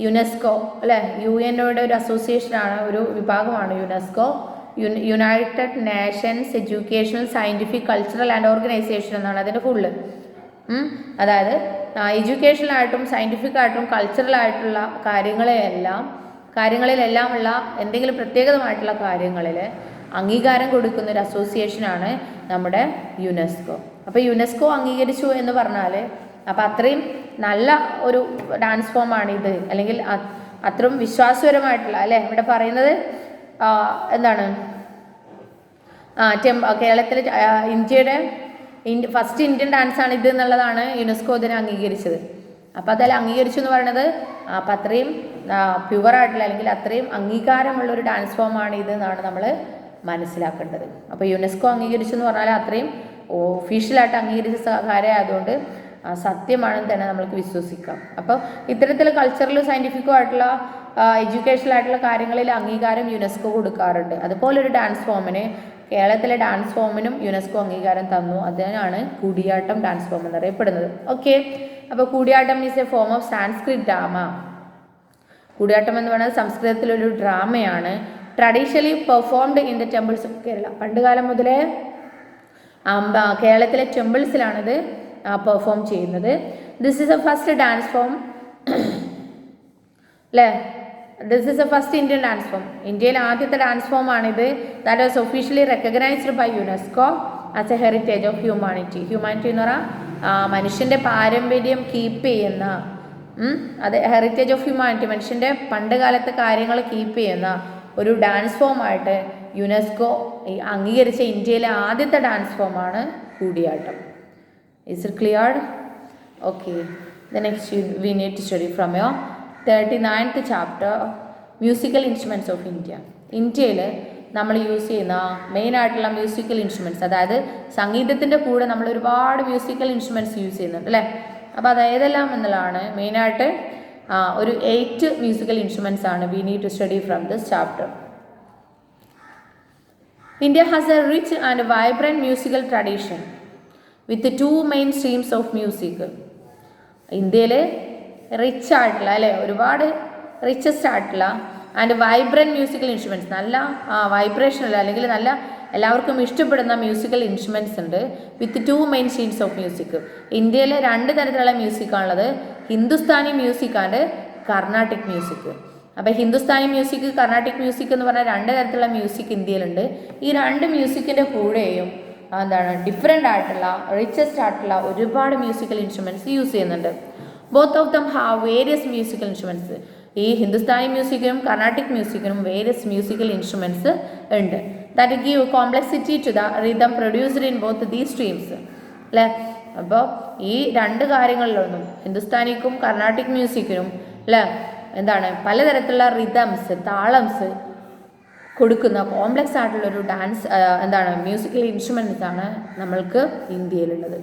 യുനെസ്കോ അല്ലേ, UN-യുടെ ഒരു അസോസിയേഷനാണ്, ഒരു വിഭാഗമാണ് UNESCO. United Nations educational scientific cultural and organisation എന്നാണ് അതിൻ്റെ ഫുള്ള്. അതായത് എഡ്യൂക്കേഷണലായിട്ടും സയൻറ്റിഫിക് ആയിട്ടും കൾച്ചറൽ ആയിട്ടുള്ള കാര്യങ്ങളിലെല്ലാം ഉള്ള എന്തെങ്കിലും പ്രത്യേകമായിട്ടുള്ള കാര്യങ്ങളിൽ അംഗീകാരം കൊടുക്കുന്ന ഒരു അസോസിയേഷനാണ് നമ്മുടെ യുനെസ്കോ. അപ്പോൾ യുനെസ്കോ അംഗീകരിച്ചു എന്ന് പറഞ്ഞാൽ അപ്പോൾ അത്രയും നല്ല ഒരു ഡാൻസ് ഫോമാണിത്, അല്ലെങ്കിൽ അത്രയും വിശ്വാസപരമായിട്ടുള്ള അല്ലേ. ഇവിടെ പറയുന്നത് എന്താണ്, കേരളത്തിലെ ഫസ്റ്റ് ഇന്ത്യൻ ഡാൻസാണ് ഇത് എന്നുള്ളതാണ് യുനെസ്കോ ഇതിനെ അംഗീകരിച്ചത്. അപ്പോൾ അതെല്ലാം അംഗീകരിച്ചു എന്ന് പറയുന്നത് അപ്പം അത്രയും പ്യുവറായിട്ടുള്ള അല്ലെങ്കിൽ അത്രയും അംഗീകാരമുള്ള ഒരു ഡാൻസ് ഫോമാണ് ഇത് എന്നാണ് നമ്മൾ മനസ്സിലാക്കേണ്ടത്. അപ്പോൾ യുനെസ്കോ അംഗീകരിച്ചു എന്ന് പറഞ്ഞാൽ അത്രയും ഒഫീഷ്യലായിട്ട് അംഗീകരിച്ച കാര്യമായതുകൊണ്ട് സത്യമാണെന്ന് തന്നെ നമ്മൾക്ക് വിശ്വസിക്കാം. അപ്പോൾ ഇത്തരത്തിൽ കൾച്ചറലും സയൻറ്റിഫിക്കും ആയിട്ടുള്ള എഡ്യൂക്കേഷണൽ ആയിട്ടുള്ള കാര്യങ്ങളിൽ അംഗീകാരം യുനെസ്കോ കൊടുക്കാറുണ്ട്. അതുപോലൊരു ഡാൻസ് ഫോമിന് കേരളത്തിലെ ഡാൻസ് ഫോമിനും യുനെസ്കോ അംഗീകാരം തന്നു. അതിനാണ് കൂടിയാട്ടം ഡാൻസ് ഫോം എന്നറിയപ്പെടുന്നത്. ഓക്കെ, അപ്പോൾ Koodiyattam is a form of Sanskrit drama Koodiyattam എന്ന് പറയുന്നത് സംസ്കൃതത്തിലൊരു ഡ്രാമയാണ്. Traditionally performed in the temples of Kerala. പണ്ടുകാലം മുതലേ കേരളത്തിലെ ടെമ്പിൾസിലാണിത് പെർഫോം ചെയ്യുന്നത്. This is a first dance form അല്ലേ. This is a first Indian dance form. ഇന്ത്യയിലെ ആദ്യത്തെ ഡാൻസ് ഫോം ആണിത്. That was officially recognised by UNESCO as a heritage of humanity. Humanity എന്ന് പറഞ്ഞാൽ മനുഷ്യൻ്റെ പാരമ്പര്യം കീപ്പ് ചെയ്യുന്ന, അത് ഹെറിറ്റേജ് ഓഫ് ഹ്യൂമാനിറ്റി, മനുഷ്യൻ്റെ പണ്ട് കാലത്തെ കാര്യങ്ങൾ കീപ്പ് ചെയ്യുന്ന ഒരു ഡാൻസ് ഫോമായിട്ട് യുനെസ്കോ അംഗീകരിച്ച ഇന്ത്യയിലെ ആദ്യത്തെ ഡാൻസ് ഫോമാണ് Koodiyattam. Is it cleared? Okay, the next we need to study from your 39th chapter musical instruments of India. ഇന്ത്യയിൽ നമ്മൾ യൂസ് ചെയ്യുന്ന മെയിനായിട്ടുള്ള മ്യൂസിക്കൽ ഇൻസ്ട്രുമെൻറ്റ്സ്, അതായത് സംഗീതത്തിൻ്റെ കൂടെ നമ്മൾ ഒരുപാട് മ്യൂസിക്കൽ ഇൻസ്ട്രുമെൻറ്റ്സ് യൂസ് ചെയ്യുന്നുണ്ട് അല്ലേ. അപ്പോൾ അത് ഏതെല്ലാം എന്നുള്ളതാണ് മെയിനായിട്ട് ഒരു 8 മ്യൂസിക്കൽ ഇൻസ്ട്രുമെൻറ്റ്സ് ആണ് we need to study from this chapter. India has a rich and vibrant musical tradition with 2 main streams of music. ഇന്ത്യയിൽ റിച്ച് ആയിട്ടുള്ള അല്ലേ, ഒരുപാട് റിച്ചസ്റ്റ് ആയിട്ടുള്ള ആൻഡ് വൈബ്രൻറ്റ് മ്യൂസിക്കൽ ഇൻസ്ട്രുമെൻറ്റ്സ്, നല്ല വൈബ്രേഷനുള്ള അല്ലെങ്കിൽ നല്ല എല്ലാവർക്കും ഇഷ്ടപ്പെടുന്ന മ്യൂസിക്കൽ ഇൻസ്ട്രുമെൻറ്റ്സ് ഉണ്ട്. With 2 main streams of music. ഇന്ത്യയിൽ 2 തരത്തിലുള്ള മ്യൂസിക്കാണുള്ളത്, Hindustani music and Carnatic music. അപ്പോൾ ഹിന്ദുസ്ഥാനി മ്യൂസിക്, കർണാട്ടിക് മ്യൂസിക് എന്ന് പറഞ്ഞാൽ 2 തരത്തിലുള്ള മ്യൂസിക് ഇന്ത്യയിലുണ്ട്. ഈ 2 മ്യൂസിക്കിൻ്റെ കൂടെയും ഡിഫറെൻ്റ് ആയിട്ടുള്ള റിച്ചസ്റ്റ് ആയിട്ടുള്ള ഒരുപാട് മ്യൂസിക്കൽ ഇൻസ്ട്രുമെൻറ്റ്സ് യൂസ് ചെയ്യുന്നുണ്ട്. Both of them have various musical instruments. ഈ ഹിന്ദുസ്ഥാനി മ്യൂസിക്കിനും കർണാട്ടിക് മ്യൂസിക്കിനും വേരിയസ് മ്യൂസിക്കൽ ഇൻസ്ട്രുമെൻറ്റ്സ് ഉണ്ട്. That give complexity to the rhythm produced in both these streams അല്ലേ. അപ്പോൾ ഈ 2 കാര്യങ്ങളിലൊന്നും ഹിന്ദുസ്ഥാനിക്കും കർണാട്ടിക് മ്യൂസിക്കിനും അല്ലേ പലതരത്തിലുള്ള റിതംസ്, താളംസ് കൊടുക്കുന്ന കോംപ്ലക്സ് ആയിട്ടുള്ളൊരു ഡാൻസ് മ്യൂസിക്കൽ ഇൻസ്ട്രുമെൻറ്റ്സ് ആണ് നമ്മൾക്ക് ഇന്ത്യയിലുള്ളത്.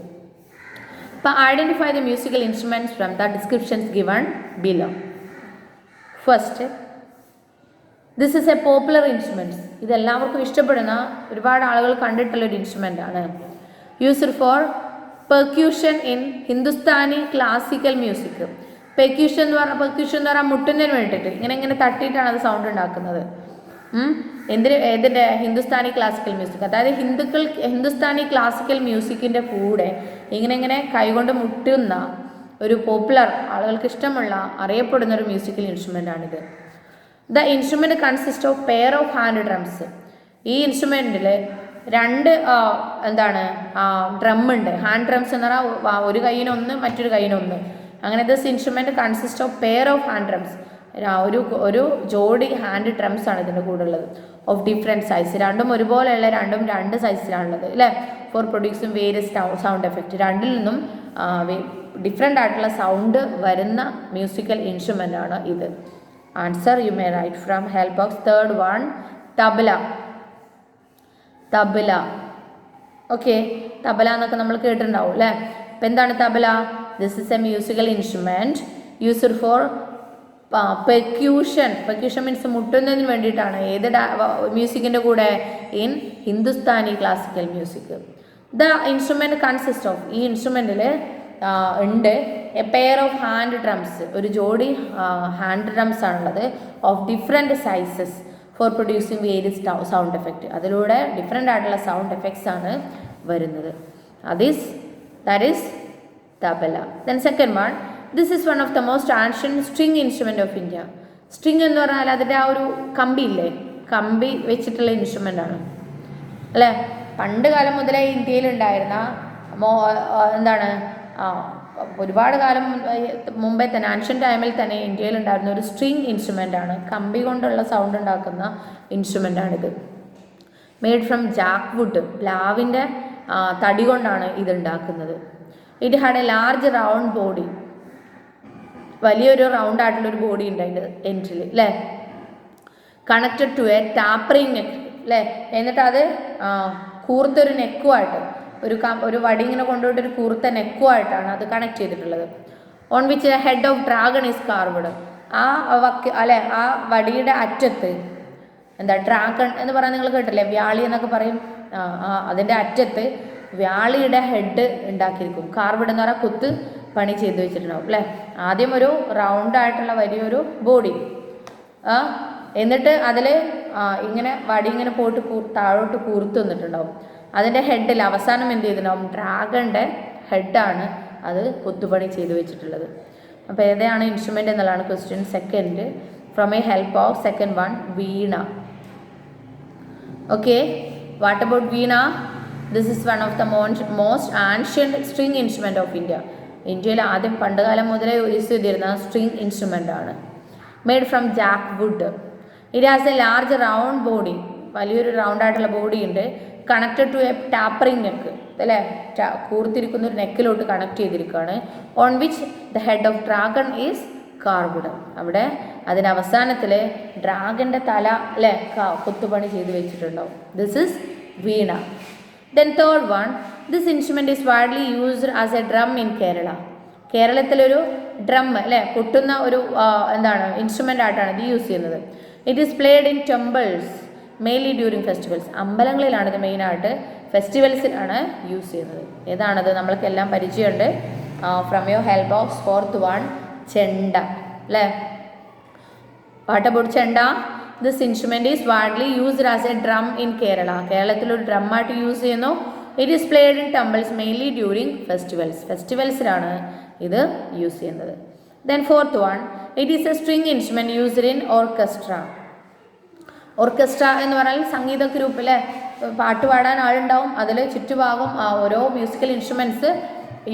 അപ്പോൾ identify the musical instruments from the descriptions given below. First, this is A popular instruments. ഇതെല്ലാവർക്കും ഇഷ്ടപ്പെടുന്ന, ഒരുപാട് ആളുകൾ കണ്ടിട്ടുള്ളൊരു ഇൻസ്ട്രുമെൻ്റ് ആണ്. Used for percussion in Hindustani classical music. Percussion എന്ന് പറഞ്ഞാൽ മുട്ടുന്നതിന് വേണ്ടിയിട്ട് ഇങ്ങനെ തട്ടിയിട്ടാണ് അത് സൗണ്ട് ഉണ്ടാക്കുന്നത്. ഏതിൻ്റെ ഹിന്ദുസ്ഥാനി ക്ലാസിക്കൽ മ്യൂസിക്, അതായത് ഹിന്ദുസ്ഥാനി ക്ലാസിക്കൽ മ്യൂസിക്കിൻ്റെ കൂടെ ഇങ്ങനെ കൈകൊണ്ട് മുട്ടുന്ന ഒരു പോപ്പുലർ, ആളുകൾക്ക് ഇഷ്ടമുള്ള, അറിയപ്പെടുന്ന ഒരു മ്യൂസിക്കൽ ഇൻസ്ട്രുമെൻ്റ് ആണിത്. The instrument consist of pair of hand drums. ഈ ഇൻസ്ട്രുമെൻറ്റിൽ 2 ഡ്രം ഉണ്ട്. ഹാൻഡ് ഡ്രംസ് എന്ന് പറഞ്ഞാൽ ഒരു കൈയിനൊന്ന്, മറ്റൊരു കൈയിനൊന്ന്. അങ്ങനെ this instrument consist of pair of hand drums. ഒരു ജോഡി ഹാൻഡ് ഡ്രംസ് ആണ് ഇതിൻ്റെ കൂടെ ഉള്ളത്. ഓഫ് ഡിഫറെൻറ്റ് സൈസ്, രണ്ടും ഒരുപോലെയുള്ള, 2 സൈസിലാണുള്ളത് അല്ലേ. For producing various sound effect. 2ൽ നിന്നും ഡിഫറെൻ്റ് ആയിട്ടുള്ള സൗണ്ട് വരുന്ന മ്യൂസിക്കൽ ഇൻസ്ട്രുമെൻ്റ് ആണ് ഇത്. Answer you may write from help box. Third one, tabla. Tabla, okay, tabla എന്നൊക്കെ നമ്മൾ കേട്ടിട്ടുണ്ടാവും അല്ലേ. അപ്പം എന്താണ് tabla? This is a musical instrument used for percussion. Percussion means മുട്ടുന്നതിന് വേണ്ടിയിട്ടാണ്. ഏത് മ്യൂസിക്കിൻ്റെ കൂടെ? In Hindustani classical music. The instrument consist of, ഈ ഇൻസ്ട്രുമെൻറ്റിൽ ഉണ്ട് a pair of hand drums, ഒരു ജോഡി ഹാൻഡ് ഡ്രംസ് ആണുള്ളത്. Of different sizes four producing various sound effect. അതിലൂടെ ഡിഫറെൻ്റ് ആയിട്ടുള്ള സൗണ്ട് എഫക്ട്സ് ആണ് വരുന്നത്. That is tabla. Then second one, this is one of the most ancient string instrument of India. String എന്ന് പറഞ്ഞാൽ അതിൻ്റെ ആ ഒരു കമ്പി ഇല്ലേ, കമ്പി വെച്ചിട്ടുള്ള ഇൻസ്ട്രുമെൻ്റ് ആണ് അല്ലേ. പണ്ട് കാലം മുതലേ ഇന്ത്യയിലുണ്ടായിരുന്ന ഒരുപാട് കാലം മുമ്പേ തന്നെ, ആൻഷ്യൻ ടൈമിൽ തന്നെ ഇന്ത്യയിലുണ്ടായിരുന്ന ഒരു സ്ട്രിങ് ഇൻസ്ട്രുമെൻ്റ് ആണ്. കമ്പി കൊണ്ടുള്ള സൗണ്ട് ഉണ്ടാക്കുന്ന ഇൻസ്ട്രുമെൻ്റ് ആണിത്. മെയ്ഡ് ഫ്രം ജാക്ക് വുഡ്, പ്ലാവിൻ്റെ തടി കൊണ്ടാണ് ഇതുണ്ടാക്കുന്നത്. It had a large round body, വലിയൊരു റൗണ്ട് ആയിട്ടുള്ളൊരു ബോഡി ഉണ്ട് അതിൻ്റെ എൻഡിൽ അല്ലേ. Connected to a tapering neck അല്ലേ. എന്നിട്ട് അത് കൂർത്തൊരു നെക്കുമായിട്ട്, ഒരു വടി ഇങ്ങനെ കൊണ്ടുപോയിട്ട് ഒരു കൂർത്ത നെക്കുമായിട്ടാണ് അത് കണക്ട് ചെയ്തിട്ടുള്ളത്. On which head of dragon is carved. ആ വടിയുടെ അറ്റത്ത് ഡ്രാഗൺ എന്ന് പറയാൻ നിങ്ങൾ കേട്ടില്ലേ, വ്യാളി എന്നൊക്കെ പറയും. അതിൻ്റെ അറ്റത്ത് വ്യാളിയുടെ ഹെഡ് ഉണ്ടാക്കിയിരിക്കും. കാർവ്ഡ് എന്ന് പറഞ്ഞാൽ പണി ചെയ്ത് വെച്ചിട്ടുണ്ടാവും അല്ലേ. ആദ്യം ഒരു റൗണ്ട് ആയിട്ടുള്ള വലിയൊരു ബോഡി, എന്നിട്ട് അതിൽ ഇങ്ങനെ വടി ഇങ്ങനെ പോയിട്ട് താഴോട്ട് കൂർത്ത് വന്നിട്ടുണ്ടാവും. അതിൻ്റെ ഹെഡിൽ അവസാനം എന്ത് ചെയ്തിട്ടുണ്ടാവും, ഡ്രാഗണിൻ്റെ ഹെഡാണ് അത് കൊത്തുപണി ചെയ്ത് വെച്ചിട്ടുള്ളത്. അപ്പോൾ ഏതാണ് ഇൻസ്ട്രുമെൻ്റ് എന്നുള്ളതാണ് question. Second, from a help of second one, veena. Okay, what about veena? This is one of the most ancient string instrument of India. ഇന്ത്യയിൽ ആദ്യം പണ്ടുകാലം മുതലേ യൂസ് ചെയ്തിരുന്ന സ്ട്രിങ് ഇൻസ്ട്രുമെൻ്റ് ആണ്. Made from jack wood. It has a large round body, വലിയൊരു round ആയിട്ടുള്ള body ഉണ്ട്. Connected to a tapering neck, അല്ലേ, കൂർത്തിരിക്കുന്ന ഒരു നെക്കിലോട്ട് കണക്ട് ചെയ്തിരിക്കുകയാണ്. On which the head of dragon is carved. അവിടെ അതിൻ്റെ അവസാനത്തിൽ ഡ്രാഗൻ്റെ തല, അല്ലേ, കൊത്തുപണി ചെയ്ത് വെച്ചിട്ടുണ്ടാവും. This is veena. Then third one, this instrument is widely used as a drum in Kerala. കേരളത്തിലൊരു ഡ്രം, അല്ലേ, കൊട്ടുന്ന ഒരു എന്താണ് ഇൻസ്ട്രുമെൻ്റ് ആയിട്ടാണ് ഇത് യൂസ് ചെയ്യുന്നത്. It is played in temples mainly during festivals. അമ്പലങ്ങളിലാണ് ഇത് മെയിനായിട്ട്, ഫെസ്റ്റിവൽസിലാണ് യൂസ് ചെയ്യുന്നത്. ഏതാണത്? നമ്മൾക്കെല്ലാം പരിചയമുണ്ട്. From your help box, fourth one, chenda, അല്ലേ. What about chenda? This instrument is widely used as a drum in Kerala. കേരളത്തിലൊരു ഡ്രമ്മായിട്ട് യൂസ് ചെയ്യുന്നു. It is played in temples mainly during festivals. ഫെസ്റ്റിവൽസിലാണ് ഇത് യൂസ് ചെയ്യുന്നത്. Then fourth one, it is a string instrument used in orchestra. Orchestra എന്ന് പറഞ്ഞാൽ സംഗീത ഗ്രൂപ്പിലെ പാട്ട് പാടാൻ ആളുണ്ടാവും, അതിൽ ചുറ്റുഭാഗം ഓരോ മ്യൂസിക്കൽ ഇൻസ്ട്രുമെൻറ്റ്സ്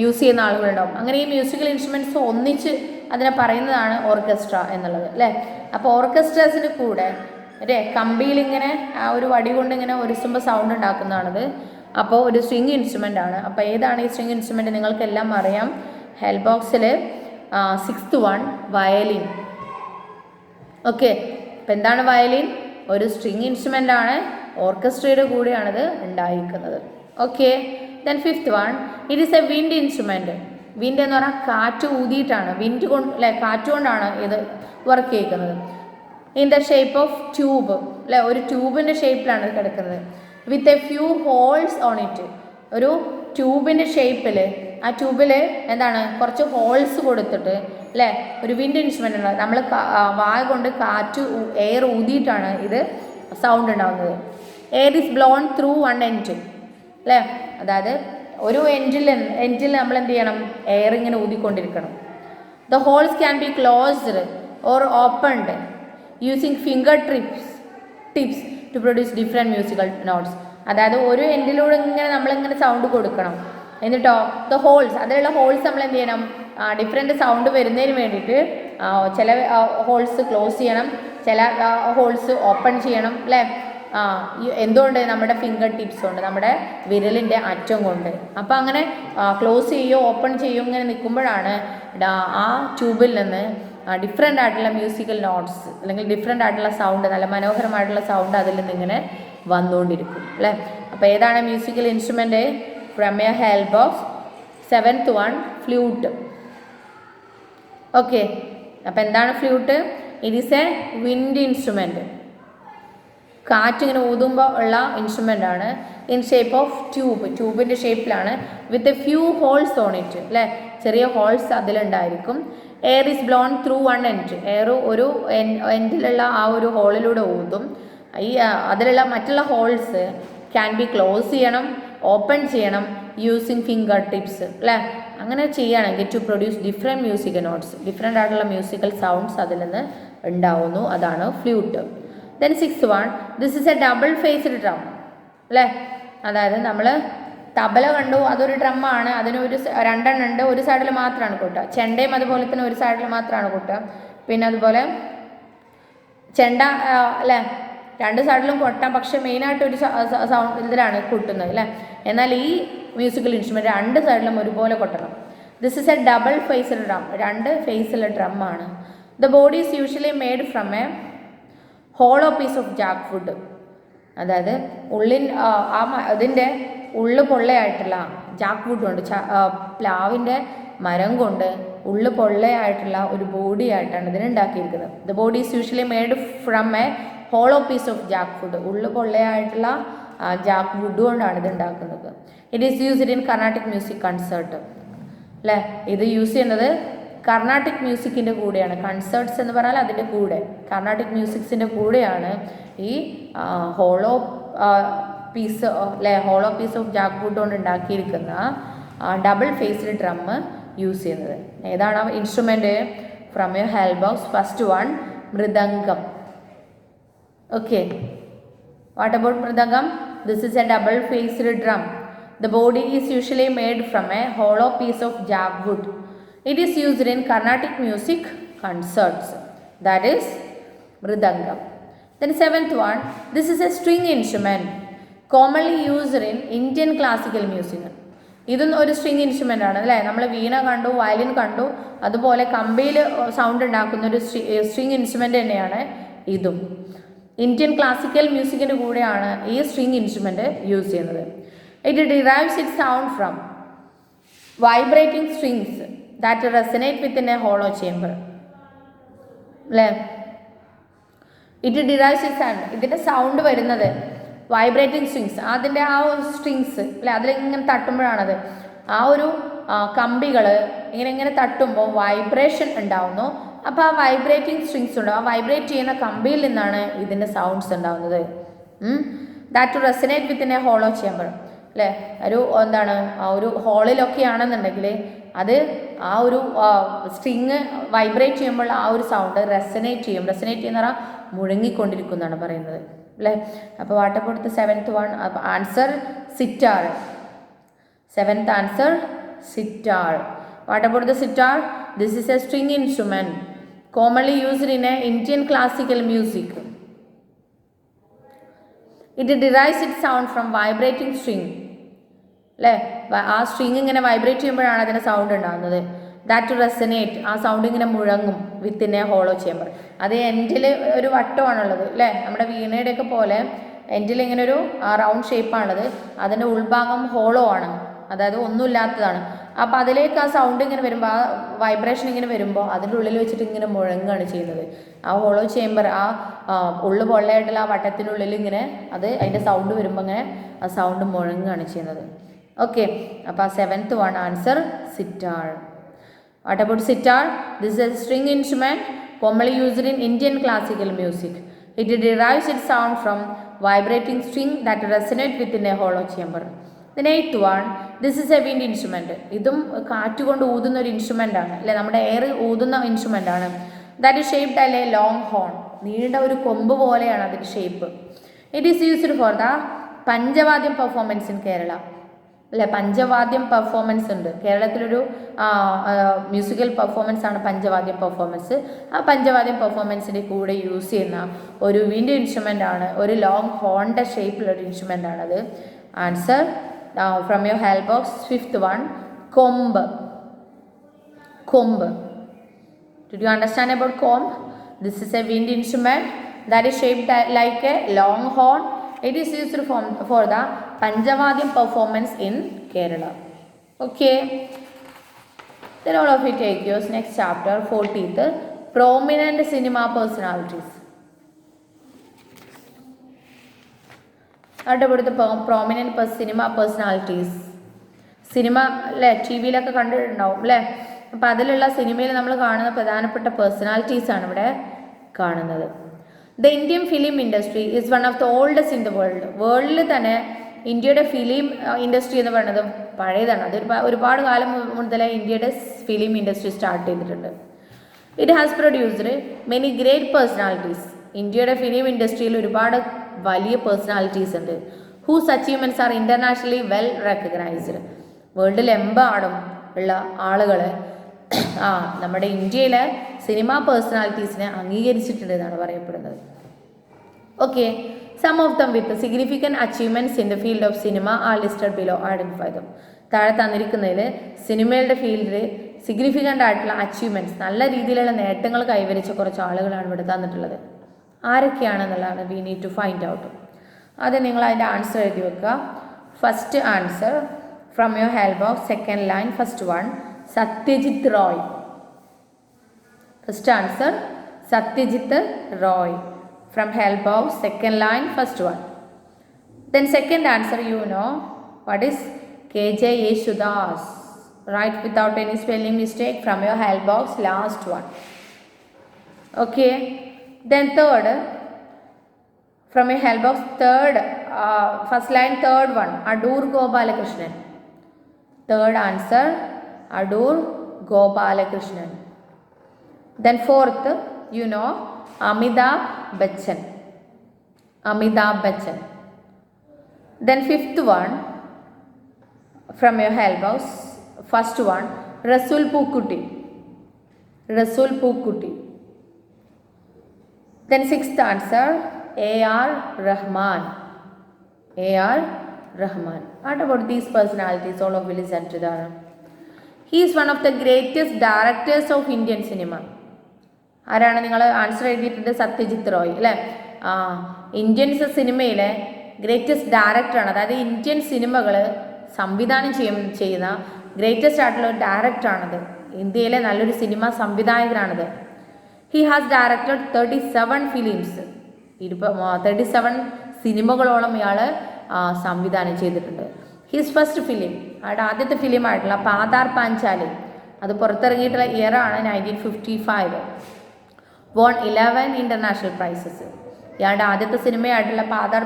യൂസ് ചെയ്യുന്ന ആളുകളുണ്ടാവും. അങ്ങനെ ഈ മ്യൂസിക്കൽ ഇൻസ്ട്രുമെൻറ്റ്സ് ഒന്നിച്ച് അതിനെ പറയുന്നതാണ് ഓർക്കസ്ട്ര എന്നുള്ളത്, അല്ലേ. അപ്പോൾ ഓർക്കസ്ട്രാസിന് കൂടെ അല്ലേ കമ്പിയിലിങ്ങനെ ആ ഒരു വടി കൊണ്ട് ഇങ്ങനെ ഒരിസുമ്പോൾ സൗണ്ട് ഉണ്ടാക്കുന്നതാണത്. അപ്പോൾ ഒരു സ്ട്രിങ് ഇൻസ്ട്രുമെൻ്റ് ആണ്. അപ്പോൾ ഏതാണ് ഈ സ്ട്രിങ് ഇൻസ്ട്രുമെൻറ്റ്? നിങ്ങൾക്കെല്ലാം അറിയാം. ഹെൽപ്പ് ബോക്സിൽ സിക്സ്ത് വൺ, വയലിൻ. ഓക്കെ, അപ്പോൾ എന്താണ് വയലിൻ? ഒരു സ്ട്രിങ് ഇൻസ്ട്രുമെൻ്റ് ആണ്, ഓർക്കസ്ട്രയുടെ കൂടെയാണിത് ഉണ്ടായിരിക്കുന്നത്. Okay, then fifth one, it is a wind instrument. Wind എന്ന് പറഞ്ഞാൽ കാറ്റ് ഊതിയിട്ടാണ്, വിൻഡ് കൊണ്ട്, അല്ലെ, കാറ്റ് കൊണ്ടാണ് ഇത് വർക്ക് ചെയ്യിക്കുന്നത്. In the shape of tube, അല്ലെ, ഒരു ട്യൂബിൻ്റെ ഷേപ്പിലാണ് ഇത് കിടക്കുന്നത്. With a few holes on it. ഒരു ട്യൂബിൻ്റെ ഷേപ്പിൽ, ആ ട്യൂബിൽ എന്താണ് കുറച്ച് ഹോൾസ് കൊടുത്തിട്ട്, അല്ലേ, ഒരു വിൻഡ് ഇൻസ്ട്രുമെൻ്റ് ഉണ്ട്. നമ്മൾ വായ കൊണ്ട് കാറ്റ് എയർ ഊതിയിട്ടാണ് ഇത് സൗണ്ട് ഉണ്ടാകുന്നത്. Air is blown through one end, അല്ലേ, അതായത് ഒരു എൻഡിൽ നമ്മൾ എന്ത് ചെയ്യണം, എയർ ഇങ്ങനെ ഊതിക്കൊണ്ടിരിക്കണം. The holes can be closed or opened using finger tips to produce different musical notes. അതായത് ഒരു എൻഡിലൂടെ ഇങ്ങനെ നമ്മളിങ്ങനെ സൗണ്ട് കൊടുക്കണം. എന്നിട്ടോ ദ ഹോൾസ്, അതിലുള്ള ഹോൾസ് നമ്മൾ എന്ത് ചെയ്യണം, ഡിഫറെൻറ്റ് സൗണ്ട് വരുന്നതിന് വേണ്ടിയിട്ട് ചില ഹോൾസ് ക്ലോസ് ചെയ്യണം, ചില ഹോൾസ് ഓപ്പൺ ചെയ്യണം, അല്ലേ. എന്തുകൊണ്ട്? നമ്മുടെ ഫിംഗർ ടിപ്സ് കൊണ്ട്, നമ്മുടെ വിരലിൻ്റെ അറ്റം കൊണ്ട്. അപ്പോൾ അങ്ങനെ ക്ലോസ് ചെയ്യുകയോ ഓപ്പൺ ചെയ്യുകയോ ഇങ്ങനെ നിൽക്കുമ്പോഴാണ് ആ ട്യൂബിൽ നിന്ന് ഡിഫറെൻ്റ് ആയിട്ടുള്ള മ്യൂസിക്കൽ നോട്ട്സ് അല്ലെങ്കിൽ ഡിഫറെൻ്റ് ആയിട്ടുള്ള സൗണ്ട്, നല്ല മനോഹരമായിട്ടുള്ള സൗണ്ട് അതിൽ നിന്ന് ഇങ്ങനെ വന്നുകൊണ്ടിരിക്കും, അല്ലേ. അപ്പോൾ ഏതാണ് musical instrument? From a help box, seventh one, flute. Okay, അപ്പോൾ എന്താണ് flute? It is a wind instrument. കാറ്റിങ്ങനെ ഊതുമ്പോൾ ഉള്ള ഇൻസ്ട്രുമെൻ്റ് ആണ്. ഇൻ ഷേപ്പ് ഓഫ് ട്യൂബ്, ട്യൂബിൻ്റെ ഷേപ്പിലാണ്. With a few holes on it, അല്ലേ, ചെറിയ ഹോൾസ് അതിലുണ്ടായിരിക്കും. Air is blown through one end. Air ഒരു എൻഡിലുള്ള ആ ഒരു ഹോളിലൂടെ ഊതും. ഈ അതിലുള്ള മറ്റുള്ള ഹോൾസ് ക്യാൻ ബി ക്ലോസ് ചെയ്യണം, ഓപ്പൺ ചെയ്യണം യൂസിങ് ഫിംഗർ ടിപ്സ്, അല്ലേ. അങ്ങനെ ചെയ്യുകയാണെങ്കിൽ to produce different musical notes, different ആയിട്ടുള്ള മ്യൂസിക്കൽ സൗണ്ട്സ് അതിൽ നിന്ന് ഉണ്ടാവുന്നു. അതാണ് flute. Then six one, this is a double faced drum, അല്ലേ. അതായത് നമ്മൾ തബല കണ്ടു, അതൊരു ഡ്രമ്മാണ്, അതിന് രണ്ടെണ്ണം ഉണ്ട്, ഒരു സൈഡിൽ മാത്രമാണ് കൊട്ടുക. ചെണ്ടയും അതുപോലെ തന്നെ ഒരു സൈഡിൽ മാത്രമാണ് കൊട്ടുക. പിന്നെ അതുപോലെ ചെണ്ട, അല്ലേ, രണ്ട് സൈഡിലും കൊട്ടാം, പക്ഷേ മെയിനായിട്ട് ഒരു സൗണ്ട് ഇതിലാണ് കൊട്ടുന്നത്, അല്ലേ. എന്നാൽ ഈ മ്യൂസിക്കൽ ഇൻസ്ട്രുമെൻറ്റ് രണ്ട് സൈഡിലും ഒരുപോലെ കൊട്ടണം. This is a double faced drum, രണ്ട് ഫേസുള്ള ഡ്രമ്മാണ്. The body is usually made from a hollow piece of jack wood. അതായത് അതിൻ്റെ ഉള്ളു പൊള്ളയായിട്ടുള്ള ജാക്ക് വുഡ് കൊണ്ട്, പ്ലാവിൻ്റെ മരം കൊണ്ട് ഉള്ളു പൊള്ളയായിട്ടുള്ള ഒരു ബോഡി ആയിട്ടാണ് ഇതിനുണ്ടാക്കിയിരിക്കുന്നത്. The body is usually made from a hollow piece of jack wood. ഉള്ളു പൊള്ളയായിട്ടുള്ള ജാക്ക് വുഡ് കൊണ്ടാണ് ഇത് ഉണ്ടാക്കുന്നത്. It is used in Carnatic music concert, അല്ലേ. ഇത് യൂസ് ചെയ്യുന്നത് കർണാട്ടിക് മ്യൂസിക്കിൻ്റെ കൂടെയാണ്. കൺസേർട്ട്സ് എന്ന് പറഞ്ഞാൽ അതിൻ്റെ കൂടെ കർണാട്ടിക് മ്യൂസിക്സിൻ്റെ കൂടെയാണ് ഈ ഹോളോ പീസ് അല്ലെ hollow piece of jack wood കൊണ്ട് ഉണ്ടാക്കിയിരിക്കുന്ന ഡബിൾ ഫേസ്ഡ് ഡ്രം യൂസ് ചെയ്യുന്നത്. ഏതാണ് ആ instrument? From your help box. First one mridangam. Okay, what about mridangam? This is a double faced drum. The body is usually made from a hollow piece of jackwood. It is used in Carnatic music concerts. That is mridangam. Then seventh one, this is a string instrument commonly used in Indian classical music. ഇതും ഒരു string instrument ആണ് അല്ലേ. നമ്മൾ വീണ കണ്ടു, violin കണ്ടു, അതുപോലെ കമ്പിയിൽ sound ഉണ്ടാക്കുന്ന ഒരു സ്ട്രിങ് ഇൻസ്ട്രുമെൻ്റ് തന്നെയാണ് ഇതും. ഇന്ത്യൻ ക്ലാസിക്കൽ മ്യൂസിക്കിൻ്റെ കൂടെയാണ് ഈ സ്ട്രിങ് ഇൻസ്ട്രുമെൻ്റ് യൂസ് ചെയ്യുന്നത്. It derives its sound from vibrating strings that resonate within a hollow chamber. അല്ലേ, ഇറ്റ് ഡിറൈവ്സ് ഇറ്റ് സൗണ്ട്. ഇതിൻ്റെ സൗണ്ട് വരുന്നത് വൈബ്രേറ്റിംഗ് സ്ട്രിങ്സ്, അതിൻ്റെ ആ ഒരു സ്ട്രിങ്സ് അല്ലെ അതിലിങ്ങനെ തട്ടുമ്പോഴാണത്. ആ ഒരു കമ്പികൾ ഇങ്ങനെ തട്ടുമ്പോൾ വൈബ്രേഷൻ ഉണ്ടാവുന്നു. അപ്പോൾ ആ വൈബ്രേറ്റിംഗ് സ്ട്രിങ്സ് ഉണ്ടാവും. ആ വൈബ്രേറ്റ് ചെയ്യുന്ന കമ്പിയിൽ നിന്നാണ് ഇതിൻ്റെ സൗണ്ട്സ് ഉണ്ടാവുന്നത്. That resonate within A hollow chamber അല്ലേ. ഒരു എന്താണ് ആ ഒരു ഹോളിലൊക്കെ ആണെന്നുണ്ടെങ്കിൽ അത് ആ ഒരു സ്ട്രിങ് വൈബ്രേറ്റ് ചെയ്യുമ്പോൾ ആ ഒരു സൗണ്ട് റെസനേറ്റ് ചെയ്യും. റെസനേറ്റ് ചെയ്യുന്ന പറഞ്ഞാൽ മുഴങ്ങിക്കൊണ്ടിരിക്കുന്നതാണ് പറയുന്നത് അല്ലേ. അപ്പോൾ what about the seventh one? Answer sitar. Seventh answer sitar. What about the sitar? This is a string instrument commonly used in a Indian classical music. It derives its sound from vibrating string. അല്ലേ, ആ string ഇങ്ങനെ vibrate ചെയ്യുമ്പോഴാണ് അതിൻ്റെ sound ഉണ്ടാകുന്നത്. That resonate, ആ sound ഇങ്ങനെ മുഴങ്ങും within A hollow chamber. അത് എൻഡിൽ ഒരു വട്ടമാണുള്ളത് അല്ലേ, നമ്മുടെ വീണയുടെയൊക്കെ പോലെ എൻഡിൽ ഇങ്ങനെ ഒരു റൗണ്ട് ഷേപ്പാണുള്ളത്. അതിൻ്റെ ഉൾഭാഗം ഹോളോ ആണ്, അതായത് ഒന്നുമില്ലാത്തതാണ്. അപ്പോൾ അതിലേക്ക് ആ സൗണ്ട് ഇങ്ങനെ വരുമ്പോൾ, ആ വൈബ്രേഷൻ ഇങ്ങനെ വരുമ്പോൾ അതിൻ്റെ ഉള്ളിൽ വെച്ചിട്ട് ഇങ്ങനെ മുഴങ്ങുകയാണ് ചെയ്യുന്നത്. ആ ഹോളോ ചേമ്പർ, ആ ഉള്ളു പൊള്ളയായിട്ടുള്ള ആ വട്ടത്തിനുള്ളിൽ ഇങ്ങനെ അത് അതിൻ്റെ സൗണ്ട് വരുമ്പോൾ ഇങ്ങനെ ആ സൗണ്ട് മുഴങ്ങുകയാണ് ചെയ്യുന്നത്. ഓക്കെ, അപ്പോൾ ആ seventh one answer sitar. What about sitar? This is a string instrument commonly used in Indian classical music. It derives its sound from vibrating string that resonate within a hollow chamber. The eighth one, this is a wind instrument. ഇതും കാറ്റുകൊണ്ട് ഊതുന്ന ഒരു instrument ആണ് അല്ലേ, നമ്മുടെ air ഊതുന്ന instrument ആണ്. That is shaped as A long horn. നീണ്ട ഒരു കൊമ്പ് പോലെയാണ് അതിൻ്റെ shape. It is used for the Panchavadyam performance in Kerala അല്ലേ. പഞ്ചവാദ്യം പെർഫോമൻസ് ഉണ്ട് കേരളത്തിലൊരു മ്യൂസിക്കൽ പെർഫോമൻസ് ആണ് പഞ്ചവാദ്യം പെർഫോമൻസ്. ആ പഞ്ചവാദ്യം പെർഫോമൻസിൻ്റെ കൂടെ യൂസ് ചെയ്യുന്ന ഒരു വിൻഡ് ഇൻസ്ട്രുമെൻ്റ് ആണ്, ഒരു ലോങ് ഹോണിൻ്റെ ഷേപ്പിലൊരു ഇൻസ്ട്രുമെൻ്റ് ആണത്. Answer from your help box. Fifth one, കൊമ്പ്. കൊമ്പ്. Did you understand about comb? This is a wind instrument that is shaped like a long horn. It is used for the Panjavadyam performance in Kerala. Okay. Then all of you take yours. Next chapter, 14th, prominent cinema personalities. What about the prominent cinema personalities? Cinema അല്ലേ, T വിയിലൊക്കെ കണ്ടിട്ടുണ്ടാവും അല്ലേ. അപ്പോൾ അതിലുള്ള സിനിമയിൽ നമ്മൾ കാണുന്ന പ്രധാനപ്പെട്ട പേഴ്സണാലിറ്റീസാണ് ഇവിടെ കാണുന്നത്. The Indian film industry is one of the oldest in the world. വേൾഡിൽ തന്നെ ഇന്ത്യയുടെ ഫിലിം ഇൻഡസ്ട്രി എന്ന് പറയുന്നത് പഴയതാണ്. അത് ഒരുപാട് കാലം മുതലേ ഇന്ത്യയുടെ ഫിലിം ഇൻഡസ്ട്രി സ്റ്റാർട്ട് ചെയ്തിട്ടുണ്ട്. It has produced many great personalities. ഇന്ത്യയുടെ ഫിലിം ഇൻഡസ്ട്രിയിൽ ഒരുപാട് വലിയ പേഴ്സണാലിറ്റീസ് ഉണ്ട്. Whose achievements are internationally well recognised. വേൾഡിലെമ്പാടും ഉള്ള ആളുകൾ നമ്മുടെ ഇന്ത്യയിലെ സിനിമ പേഴ്സണാലിറ്റീസിനെ അംഗീകരിച്ചിട്ടുണ്ട് എന്നാണ് പറയപ്പെടുന്നത്. Okay, some of them with significant achievements in the field of cinema are listed below. Identify them. താഴെ തന്നിരിക്കുന്നതിൽ സിനിമയുടെ ഫീൽഡിൽ സിഗ്നിഫിക്കൻ്റ് ആയിട്ടുള്ള അച്ചീവ്മെൻറ്റ്സ്, നല്ല രീതിയിലുള്ള നേട്ടങ്ങൾ കൈവരിച്ച കുറച്ച് ആളുകളാണ് ഇവിടെ തന്നിട്ടുള്ളത്. ആരൊക്കെയാണെന്നുള്ളതാണ് we need to find out. ആദ്യം നിങ്ങൾ അതിൻ്റെ ആൻസർ എഴുതി വെക്കുക. First answer from your help box, second line, first one, Satyajit Ray. First answer Satyajit Ray from help box, second line, first one. Then second answer you know what is KJ Yesudas. Write without any spelling mistake from your help box, last one. Okay. Then third, from your help box, third, first line, third one, Adur Gopalakrishnan. Third answer, Adur Gopalakrishnan. Then fourth, you know, Amitabh Bachchan. Amitabh Bachchan. Then fifth one, from your help box, first one, Rasool Pookutti. Rasool Pookutti. Then sixth answer, A.R. Rahman. A.R. Rahman. What about these personalities? All of you listen to that. He is one of the greatest directors of Indian cinema. ആരാണ് നിങ്ങൾ answer എഴുതിയിട്ടുണ്ട്? സത്യജിത്ത് റോയ് അല്ലേ? Indian സിനിമയിലെ greatest ഡയറക്ടറാണ്. അതായത് Indian സിനിമകൾ സംവിധാനം ചെയ്യുന്ന ഗ്രേറ്റസ്റ്റ് ആയിട്ടുള്ള ഒരു ഡയറക്ടറാണത്. ഇന്ത്യയിലെ നല്ലൊരു സിനിമ സംവിധായകനാണത്. He has directed 37 films. 37 സിനിമകളോളം ഇയാൾ സംവിധാനം ചെയ്തിട്ടുണ്ട്. ഹിസ് ഫസ്റ്റ് ഫിലിം, അയാളുടെ ആദ്യത്തെ ഫിലിമായിട്ടുള്ള പാതാർ പാഞ്ചാലി, അത് പുറത്തിറങ്ങിയിട്ടുള്ള ഇയറാണ് 1955. Won 11 international prizes. ഇയാളുടെ ആദ്യത്തെ സിനിമയായിട്ടുള്ള പാതാർ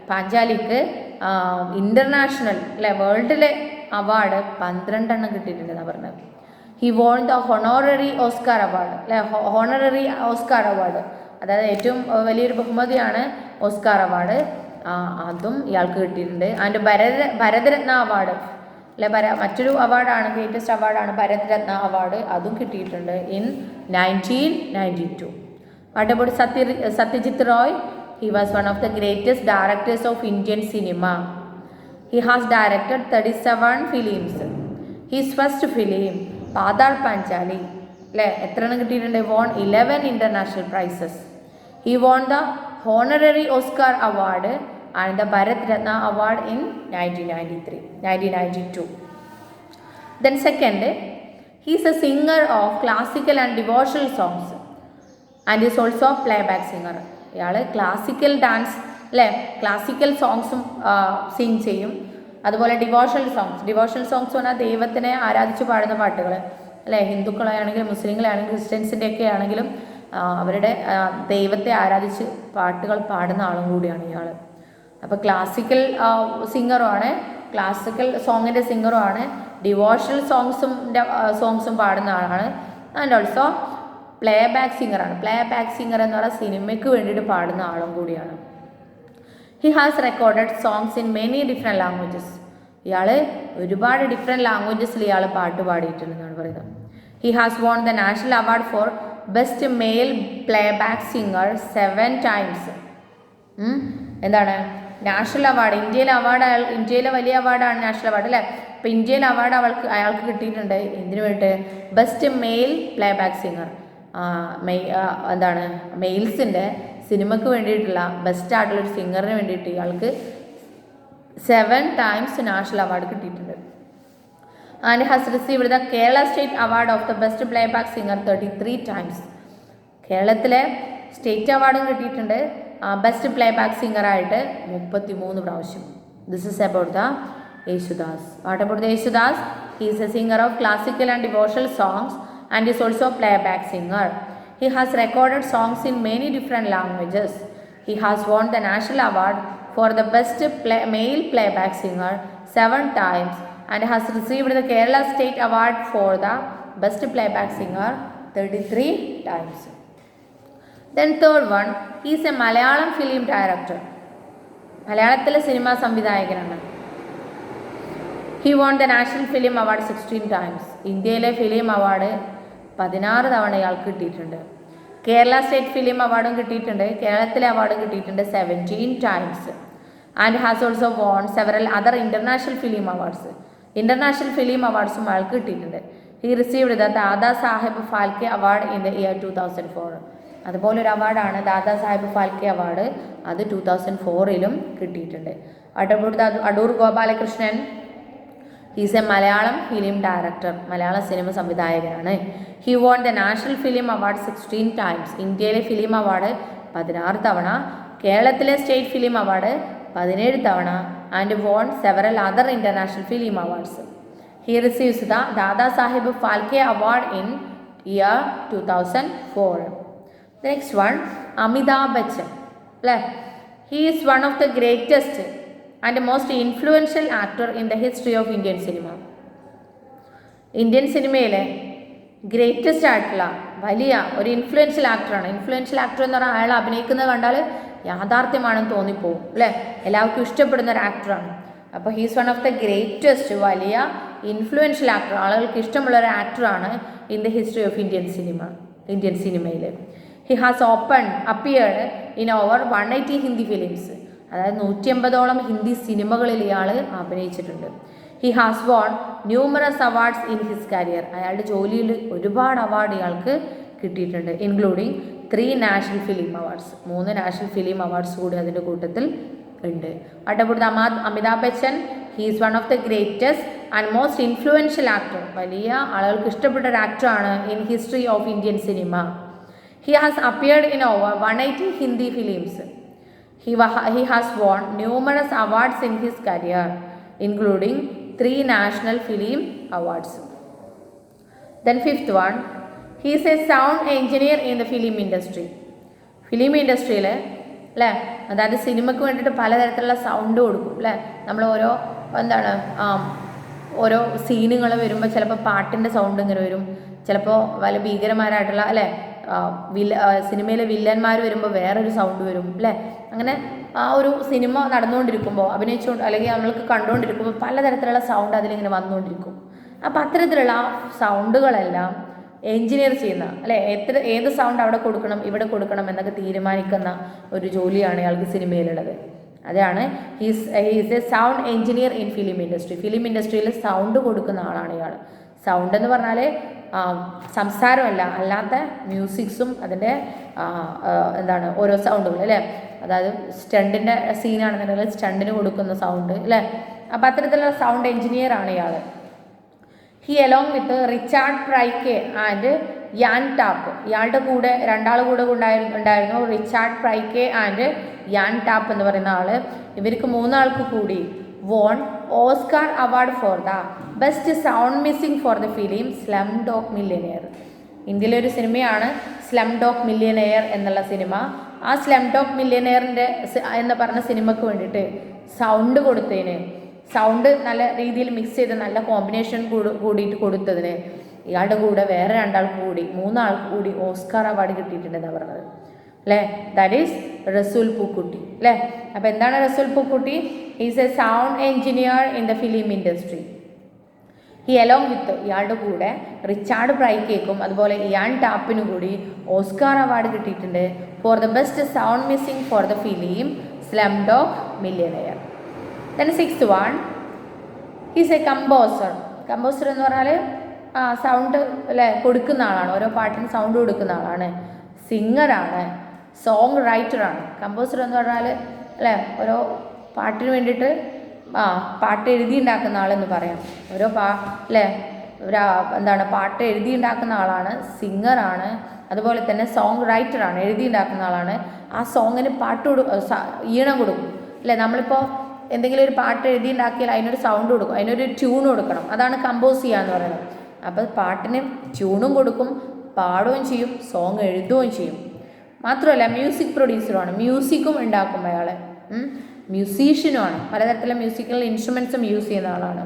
പാഞ്ചാലിക്ക് ഇൻ്റർനാഷണൽ അല്ലെ വേൾഡിലെ അവാർഡ് 12 കിട്ടിയിട്ടുണ്ടെന്നാണ് പറഞ്ഞത്. He won the honorary Oscar award അല്ലെ, ഹോണററി ഓസ്കാർ അവാർഡ്, അതായത് ഏറ്റവും വലിയൊരു ബഹുമതിയാണ് ഓസ്കാർ അവാർഡ്, അതും ഇയാൾക്ക് കിട്ടിയിട്ടുണ്ട്. ആൻഡ് ഭരതരത്ന അവാർഡ് അല്ലെ, മറ്റൊരു അവാർഡാണ്, ഗ്രേറ്റസ്റ്റ് അവാർഡാണ് ഭരതരത്ന അവാർഡ്, അതും കിട്ടിയിട്ടുണ്ട് in 1992. What about Satyajit Roy? He was one of the greatest directors of Indian cinema. He has directed 37 films. His first film, Padar Panchali, എത്ര കിട്ടിയിട്ടുണ്ട്? won 11 international prizes. He won the honorary Oscar award and the Bharat Ratna award in 1992. Then second, he is a singer of classical and devotional songs and is also a playback singer. ഇയാൾ classical dance അല്ലേ, classical സോങ്സും Singh ചെയ്യും. അതുപോലെ devotional songs പറഞ്ഞാൽ ദൈവത്തിനെ ആരാധിച്ച് പാടുന്ന പാട്ടുകൾ അല്ലേ, ഹിന്ദുക്കളാണെങ്കിലും മുസ്ലിങ്ങളാണെങ്കിലും ക്രിസ്ത്യൻസിൻ്റെ ഒക്കെ ആണെങ്കിലും അവരുടെ ദൈവത്തെ ആരാധിച്ച് പാട്ടുകൾ പാടുന്ന ആളും കൂടിയാണ് ഇയാൾ. അപ്പോൾ ക്ലാസിക്കൽ സിംഗറുമാണ്, ക്ലാസിക്കൽ സോങ്ങിൻ്റെ സിംഗറുമാണ്, ഡിവോഷണൽ സോങ്സും പാടുന്ന ആളാണ്. ആൻഡ് ഓൾസോ പ്ലേ ബാക്ക് സിംഗറാണ്. പ്ലേ ബാക്ക് സിംഗർ എന്ന് പറഞ്ഞാൽ സിനിമയ്ക്ക് വേണ്ടിയിട്ട് പാടുന്ന ആളും കൂടിയാണ്. He has recorded songs in many different languages. ഇയാൾ ഒരുപാട് ഡിഫറെൻറ്റ് ലാംഗ്വേജസിൽ ഇയാൾ പാട്ട് പാടിയിട്ടുണ്ടെന്നാണ് പറയുന്നത്. He has won the national award for best male playback singer 7 times. എന്താണ് നാഷണൽ അവാർഡ്? ഇന്ത്യയിലെ വലിയ അവാർഡാണ് നാഷണൽ അവാർഡ് അല്ലേ. അപ്പോൾ ഇന്ത്യയിലെ അവാർഡ് അയാൾക്ക് കിട്ടിയിട്ടുണ്ട്. എന്തിനു വേണ്ടിയിട്ട്? Best male playback singer. എന്താണ് മെയിൽസിൻ്റെ സിനിമയ്ക്ക് വേണ്ടിയിട്ടുള്ള ബെസ്റ്റ് ആയിട്ടുള്ളൊരു സിംഗറിന് വേണ്ടിയിട്ട് ഇയാൾക്ക് 7 times നാഷണൽ അവാർഡ് കിട്ടിയിട്ടുണ്ട്. And has received the Kerala state award of the best play back singer 33 times. കേരളത്തിലെ സ്റ്റേറ്റ് അവാർഡും കിട്ടിയിട്ടുണ്ട് ബെസ്റ്റ് പ്ലേ ബാക്ക് സിംഗറായിട്ട് 33 പ്രാവശ്യം. This is about the Yesudas. What about the Yesudas? He is A singer of classical and devotional songs and is also a playback singer. He has recorded songs in many different languages. He has won the national award for the best male playback singer 7 times and has received the Kerala State Award for the best playback singer 33 times. Then third one, he is a Malayalam film director. മലയാളത്തിലെ cinema സംവിധായകനാണ്. He won the national film award 16 times. ഇന്ത്യയിലെ film award 16 തവണ ഇയാൾക്ക് കിട്ടിയിട്ടുണ്ട്. Kerala state film അവാർഡും കിട്ടിയിട്ടുണ്ട്, കേരളത്തിലെ അവാർഡും കിട്ടിയിട്ടുണ്ട് 17 times. And has also won several other international film awards. International film അവാർഡ്സും അയാൾക്ക് കിട്ടിയിട്ടുണ്ട്. He received the Dada Saheb Phalke award in the year 2004. അതുപോലൊരു അവാർഡാണ് ദാദാ സാഹേബ് ഫാൽക്കെ അവാർഡ്, അത് 2004 കിട്ടിയിട്ടുണ്ട്. Adoor Gopalakrishnan is a Malayalam film director, മലയാള സിനിമ സംവിധായകനാണ്. He won the national film award 16 times. ഇന്ത്യയിലെ ഫിലിം അവാർഡ് 16 തവണ, കേരളത്തിലെ സ്റ്റേറ്റ് ഫിലിം അവാർഡ് 17 തവണ, and won several other international film awards. He receives the Dada Saheb Phalke Award in year 2004. The next one, Amitabh Bachchan. He is one of the greatest and most influential actor in the history of Indian cinema. Indian സിനിമയിലെ greatest ആയിട്ടുള്ള വലിയ ഒരു influential ആക്ടറാണ്. Influential actor എന്ന് പറഞ്ഞാൽ അയാൾ അഭിനയിക്കുന്നത് കണ്ടാൽ യാഥാർത്ഥ്യമാണെന്ന് തോന്നിപ്പോവും അല്ലേ, എല്ലാവർക്കും ഇഷ്ടപ്പെടുന്ന ഒരു ആക്ടറാണ്. അപ്പോൾ he's one of the greatest വലിയ ഇൻഫ്ലുവൻഷ്യൽ ആക്ടർ, ആളുകൾക്ക് ഇഷ്ടമുള്ള ഒരു ആക്ടറാണ് in the history of Indian സിനിമയിൽ. He has appeared in over 180 Hindi films, അതായത് 150ഓളം ഹിന്ദി സിനിമകളിൽ ഇയാൾ അഭിനയിച്ചിട്ടുണ്ട്. He has won numerous awards in his career, അയാളുടെ ജോലിയിൽ ഒരുപാട് അവാർഡ് ഇയാൾക്ക് കിട്ടിയിട്ടുണ്ട്. Including 3 national film awards, 3 national film awards കൂടി അതിൻ്റെ കൂട്ടത്തിൽ ഉണ്ട്. അടുത്ത Amitabh Bachchan, he is one of the greatest and most influential actor, വലിയ ആളുകൾക്ക് ഇഷ്ടപ്പെട്ട ഒരു ആക്ടറാണ് in history of Indian cinema. He has appeared in over 180 Hindi films. He has won numerous awards in his career, including 3 national film awards. Then fifth one, he is a sound engineer in the film industry. Film ഇൻഡസ്ട്രിയിൽ അല്ലേ, അതായത് സിനിമയ്ക്ക് വേണ്ടിയിട്ട് പലതരത്തിലുള്ള sound കൊടുക്കും അല്ലേ. നമ്മൾ ഓരോ സീനുകൾ വരുമ്പോൾ ചിലപ്പോൾ പാട്ടിൻ്റെ സൗണ്ട് ഇങ്ങനെ വരും, ചിലപ്പോൾ വല്ല ഭീകരന്മാരായിട്ടുള്ള അല്ലേ സിനിമയിലെ വില്ലന്മാർ വരുമ്പോൾ വേറൊരു സൗണ്ട് വരും അല്ലേ. അങ്ങനെ ആ ഒരു സിനിമ നടന്നുകൊണ്ടിരിക്കുമ്പോൾ അഭിനയിച്ചുകൊണ്ട് അല്ലെങ്കിൽ നമ്മൾക്ക് കണ്ടുകൊണ്ടിരിക്കുമ്പോൾ പലതരത്തിലുള്ള സൗണ്ട് അതിലിങ്ങനെ വന്നുകൊണ്ടിരിക്കും. അപ്പോൾ അത്തരത്തിലുള്ള സൗണ്ടുകളെല്ലാം എൻജിനീയർ ചെയ്യുന്ന അല്ലേ, ഏത് സൗണ്ട് അവിടെ കൊടുക്കണം ഇവിടെ കൊടുക്കണം എന്നൊക്കെ തീരുമാനിക്കുന്ന ഒരു ജോലിയാണ് ഇയാൾക്ക് സിനിമയിലുള്ളത്. അതാണ് he's A sound engineer in film industry. Film ഇൻഡസ്ട്രിയിൽ സൗണ്ട് കൊടുക്കുന്ന ആളാണ് ഇയാൾ. സൗണ്ട് എന്ന് പറഞ്ഞാൽ സംസാരമല്ല, അല്ലാത്ത മ്യൂസിക്സും അതിൻ്റെ ഓരോ സൗണ്ടുകൾ അല്ലേ. അതായത് സ്റ്റണ്ടിൻ്റെ സീനാണെന്നുണ്ടെങ്കിൽ സ്റ്റണ്ടിന് കൊടുക്കുന്ന സൗണ്ട് അല്ലേ. അപ്പോൾ അത്തരത്തിലുള്ള സൗണ്ട് എൻജിനീയർ ആണ് ഇയാൾ. He along with Richard Pryke and Ian Tapp, ഇയാളുടെ കൂടെ രണ്ടാൾ കൂടെ ഉണ്ടായിരുന്നു, Richard Pryke and Ian Tapp എന്ന് പറയുന്ന ആൾ. ഇവർക്ക് 3 ആൾക്ക് കൂടി won Oscar award for the best sound mixing for the film slum dog Millionaire. ഇന്ത്യയിലെ ഒരു സിനിമയാണ് സ്ലം ഡോഗ് മില്യനെയർ എന്നുള്ള സിനിമ. ആ സ്ലം ഡോഗ് മില്യനെയറിൻ്റെ എന്ന് പറഞ്ഞ സിനിമയ്ക്ക് വേണ്ടിയിട്ട് സൗണ്ട് കൊടുത്തതിന്, സൗണ്ട് നല്ല രീതിയിൽ മിക്സ് ചെയ്ത് നല്ല കോമ്പിനേഷൻ കൂടിയിട്ട് കൊടുത്തതിന് ഇയാളുടെ കൂടെ വേറെ 2 ആൾക്ക് കൂടി 3 ആൾക്ക് കൂടി ഓസ്കാർ അവാർഡ് കിട്ടിയിട്ടുണ്ടെന്നാണ് പറഞ്ഞത് അല്ലേ. ദാറ്റ് ഈസ് റസൂൽ പൂക്കുട്ടി അല്ലേ. അപ്പോൾ എന്താണ് Resul Pookutty? Is a sound engineer in the film industry. He along with ഇയാളുടെ കൂടെ റിച്ചാർഡ് പ്രൈക്കേക്കും അതുപോലെ ഇയാൻ ടാപ്പിനും കൂടി ഓസ്കാർ അവാർഡ് കിട്ടിയിട്ടുണ്ട് for the best sound mixing for the film slum dog millionaire. Then 6th one, he's a composer. Composer എന്ന് പറഞ്ഞാൽ sound അല്ലേ കൊടുക്കുന്ന ആളാണ്, ഓരോ പാട്ടിന് സൗണ്ട് കൊടുക്കുന്ന ആളാണ്. സിംഗറാണ്, സോങ് റൈറ്ററാണ്. കമ്പോസർ എന്ന് പറഞ്ഞാൽ അല്ലേ ഓരോ പാട്ടിന് വേണ്ടിയിട്ട് പാട്ട് എഴുതി ഉണ്ടാക്കുന്ന ആളെന്ന് പറയാം. ഓരോ അല്ലേ പാട്ട് എഴുതി ഉണ്ടാക്കുന്ന ആളാണ്, സിംഗറാണ്, അതുപോലെ തന്നെ സോങ് റൈറ്ററാണ്, എഴുതി ഉണ്ടാക്കുന്ന ആളാണ്. ആ സോങ്ങിന് ഈണം കൊടുക്കും അല്ലേ. നമ്മളിപ്പോൾ എന്തെങ്കിലും ഒരു പാട്ട് എഴുതി ഉണ്ടാക്കിയാൽ അതിനൊരു സൗണ്ട് കൊടുക്കും, അതിനൊരു ട്യൂൺ കൊടുക്കണം. അതാണ് കമ്പോസ് ചെയ്യുക എന്ന് പറയുന്നത്. അപ്പോൾ പാട്ടിന് ട്യൂണും കൊടുക്കും, പാടുകയും ചെയ്യും, സോങ് എഴുതുകയും ചെയ്യും. മാത്രമല്ല മ്യൂസിക് പ്രൊഡ്യൂസറുമാണ്, മ്യൂസിക്കും ഉണ്ടാക്കും അയാൾ. മ്യൂസീഷ്യനുമാണ്, പലതരത്തിലുള്ള മ്യൂസിക്കൽ ഇൻസ്ട്രുമെൻറ്റ്സും യൂസ് ചെയ്യുന്ന ആളാണ്.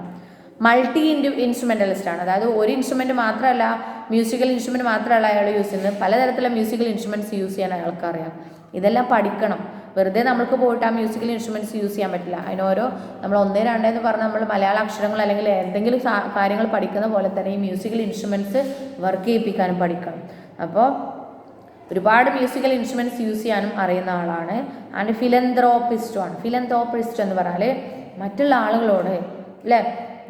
മൾട്ടി ഇൻസ്ട്രുമെൻ്റലിസ്റ്റാണ്, അതായത് ഒരു ഇൻസ്ട്രുമെൻറ്റ് മാത്രമല്ല, മ്യൂസിക്കൽ ഇൻസ്ട്രുമെൻറ്റ് മാത്രമല്ല അയാൾ യൂസ് ചെയ്യുന്നത്, പലതരത്തിലുള്ള മ്യൂസിക്കൽ ഇൻസ്ട്രുമെൻറ്റ്സ് യൂസ് ചെയ്യാൻ അയാൾക്കറിയാം. ഇതെല്ലാം പഠിക്കണം. വെറുതെ നമുക്ക് പോയിട്ട് ആ മ്യൂസിക്കൽ ഇൻസ്ട്രുമെൻറ്റ്സ് യൂസ് ചെയ്യാൻ പറ്റില്ല. അതിനോരോ നമ്മൾ 1, 2 എന്ന് പറഞ്ഞാൽ നമ്മൾ മലയാള അക്ഷരങ്ങൾ അല്ലെങ്കിൽ എന്തെങ്കിലും കാര്യങ്ങൾ പഠിക്കുന്ന പോലെ തന്നെ ഈ മ്യൂസിക്കൽ ഇൻസ്ട്രുമെൻറ്റ്സ് വർക്ക് ചെയ്യിപ്പിക്കാനും പഠിക്കണം. അപ്പോൾ ഒരുപാട് മ്യൂസിക്കൽ ഇൻസ്ട്രുമെൻറ്റ്സ് യൂസ് ചെയ്യാനും അറിയുന്ന ആളാണ്. ആൻഡ് ഫിലന്ത്രോപ്പിസ്റ്റുമാണ്. ഫിലന്ത്രോപ്പിസ്റ്റ് എന്ന് പറഞ്ഞാൽ മറ്റുള്ള ആളുകളോട് അല്ലേ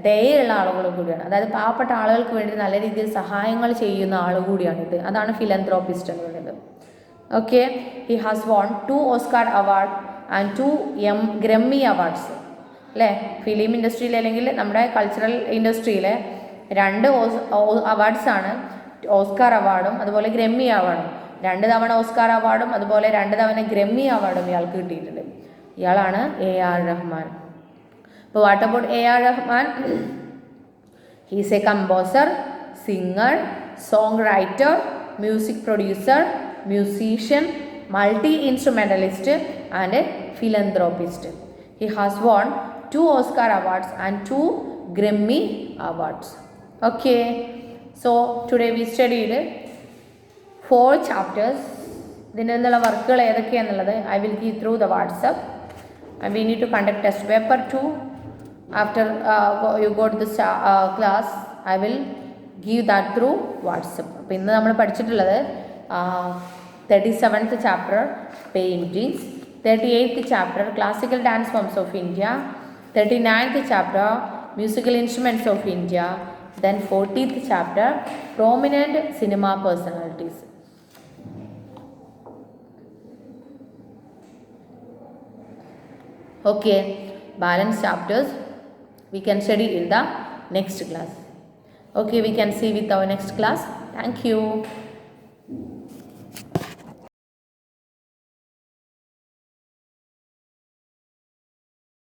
ദയുള്ള ആളുകൾ കൂടിയാണ്, അതായത് പാവപ്പെട്ട ആളുകൾക്ക് വേണ്ടി നല്ല രീതിയിൽ സഹായങ്ങൾ ചെയ്യുന്ന ആൾ കൂടിയാണിത്. അതാണ് ഫിലന്ത്രോപ്പിസ്റ്റ് എന്ന് പറയുന്നത്. Okay, he has won 2 Oscar award and 2 Grammy awards അല്ലേ. ഫിലിം ഇൻഡസ്ട്രിയിൽ അല്ലെങ്കിൽ നമ്മുടെ കൾച്ചറൽ ഇൻഡസ്ട്രിയിലെ 2 അവാർഡ്സാണ്, ഓസ്കാർ അവാർഡും അതുപോലെ ഗ്രമ്മി അവാർഡും. 2 തവണ ഓസ്കാർ അവാർഡും അതുപോലെ 2 തവണ ഗ്രമ്മി അവാർഡും ഇയാൾക്ക് കിട്ടിയിട്ടുണ്ട്. ഇയാളാണ് AR റഹ്മാൻ. അപ്പോൾ what about AR Rahman? He is a composer, singer, songwriter, music producer, musician, multi-instrumentalist and a philanthropist. He has won 2 Oscar awards and 2 Grammy awards. Okay, so today we studied 4 chapters. ഇതിനുള്ള വർക്കുകൾ ഏതൊക്കെയാണെന്നുള്ളത് I will give through the WhatsApp, and we need to conduct test paper 2. After you go to the class, I will give that through WhatsApp. അപ്പോൾ ഇന്ന് നമ്മൾ പഠിച്ചിട്ടുള്ളത് 37th chapter paintings, 38th chapter classical dance forms of India, 39th chapter musical instruments of India, then 40th chapter prominent cinema personalities. Okay, balance chapters we can study in the next class. Okay, we can see with our next class. Thank you.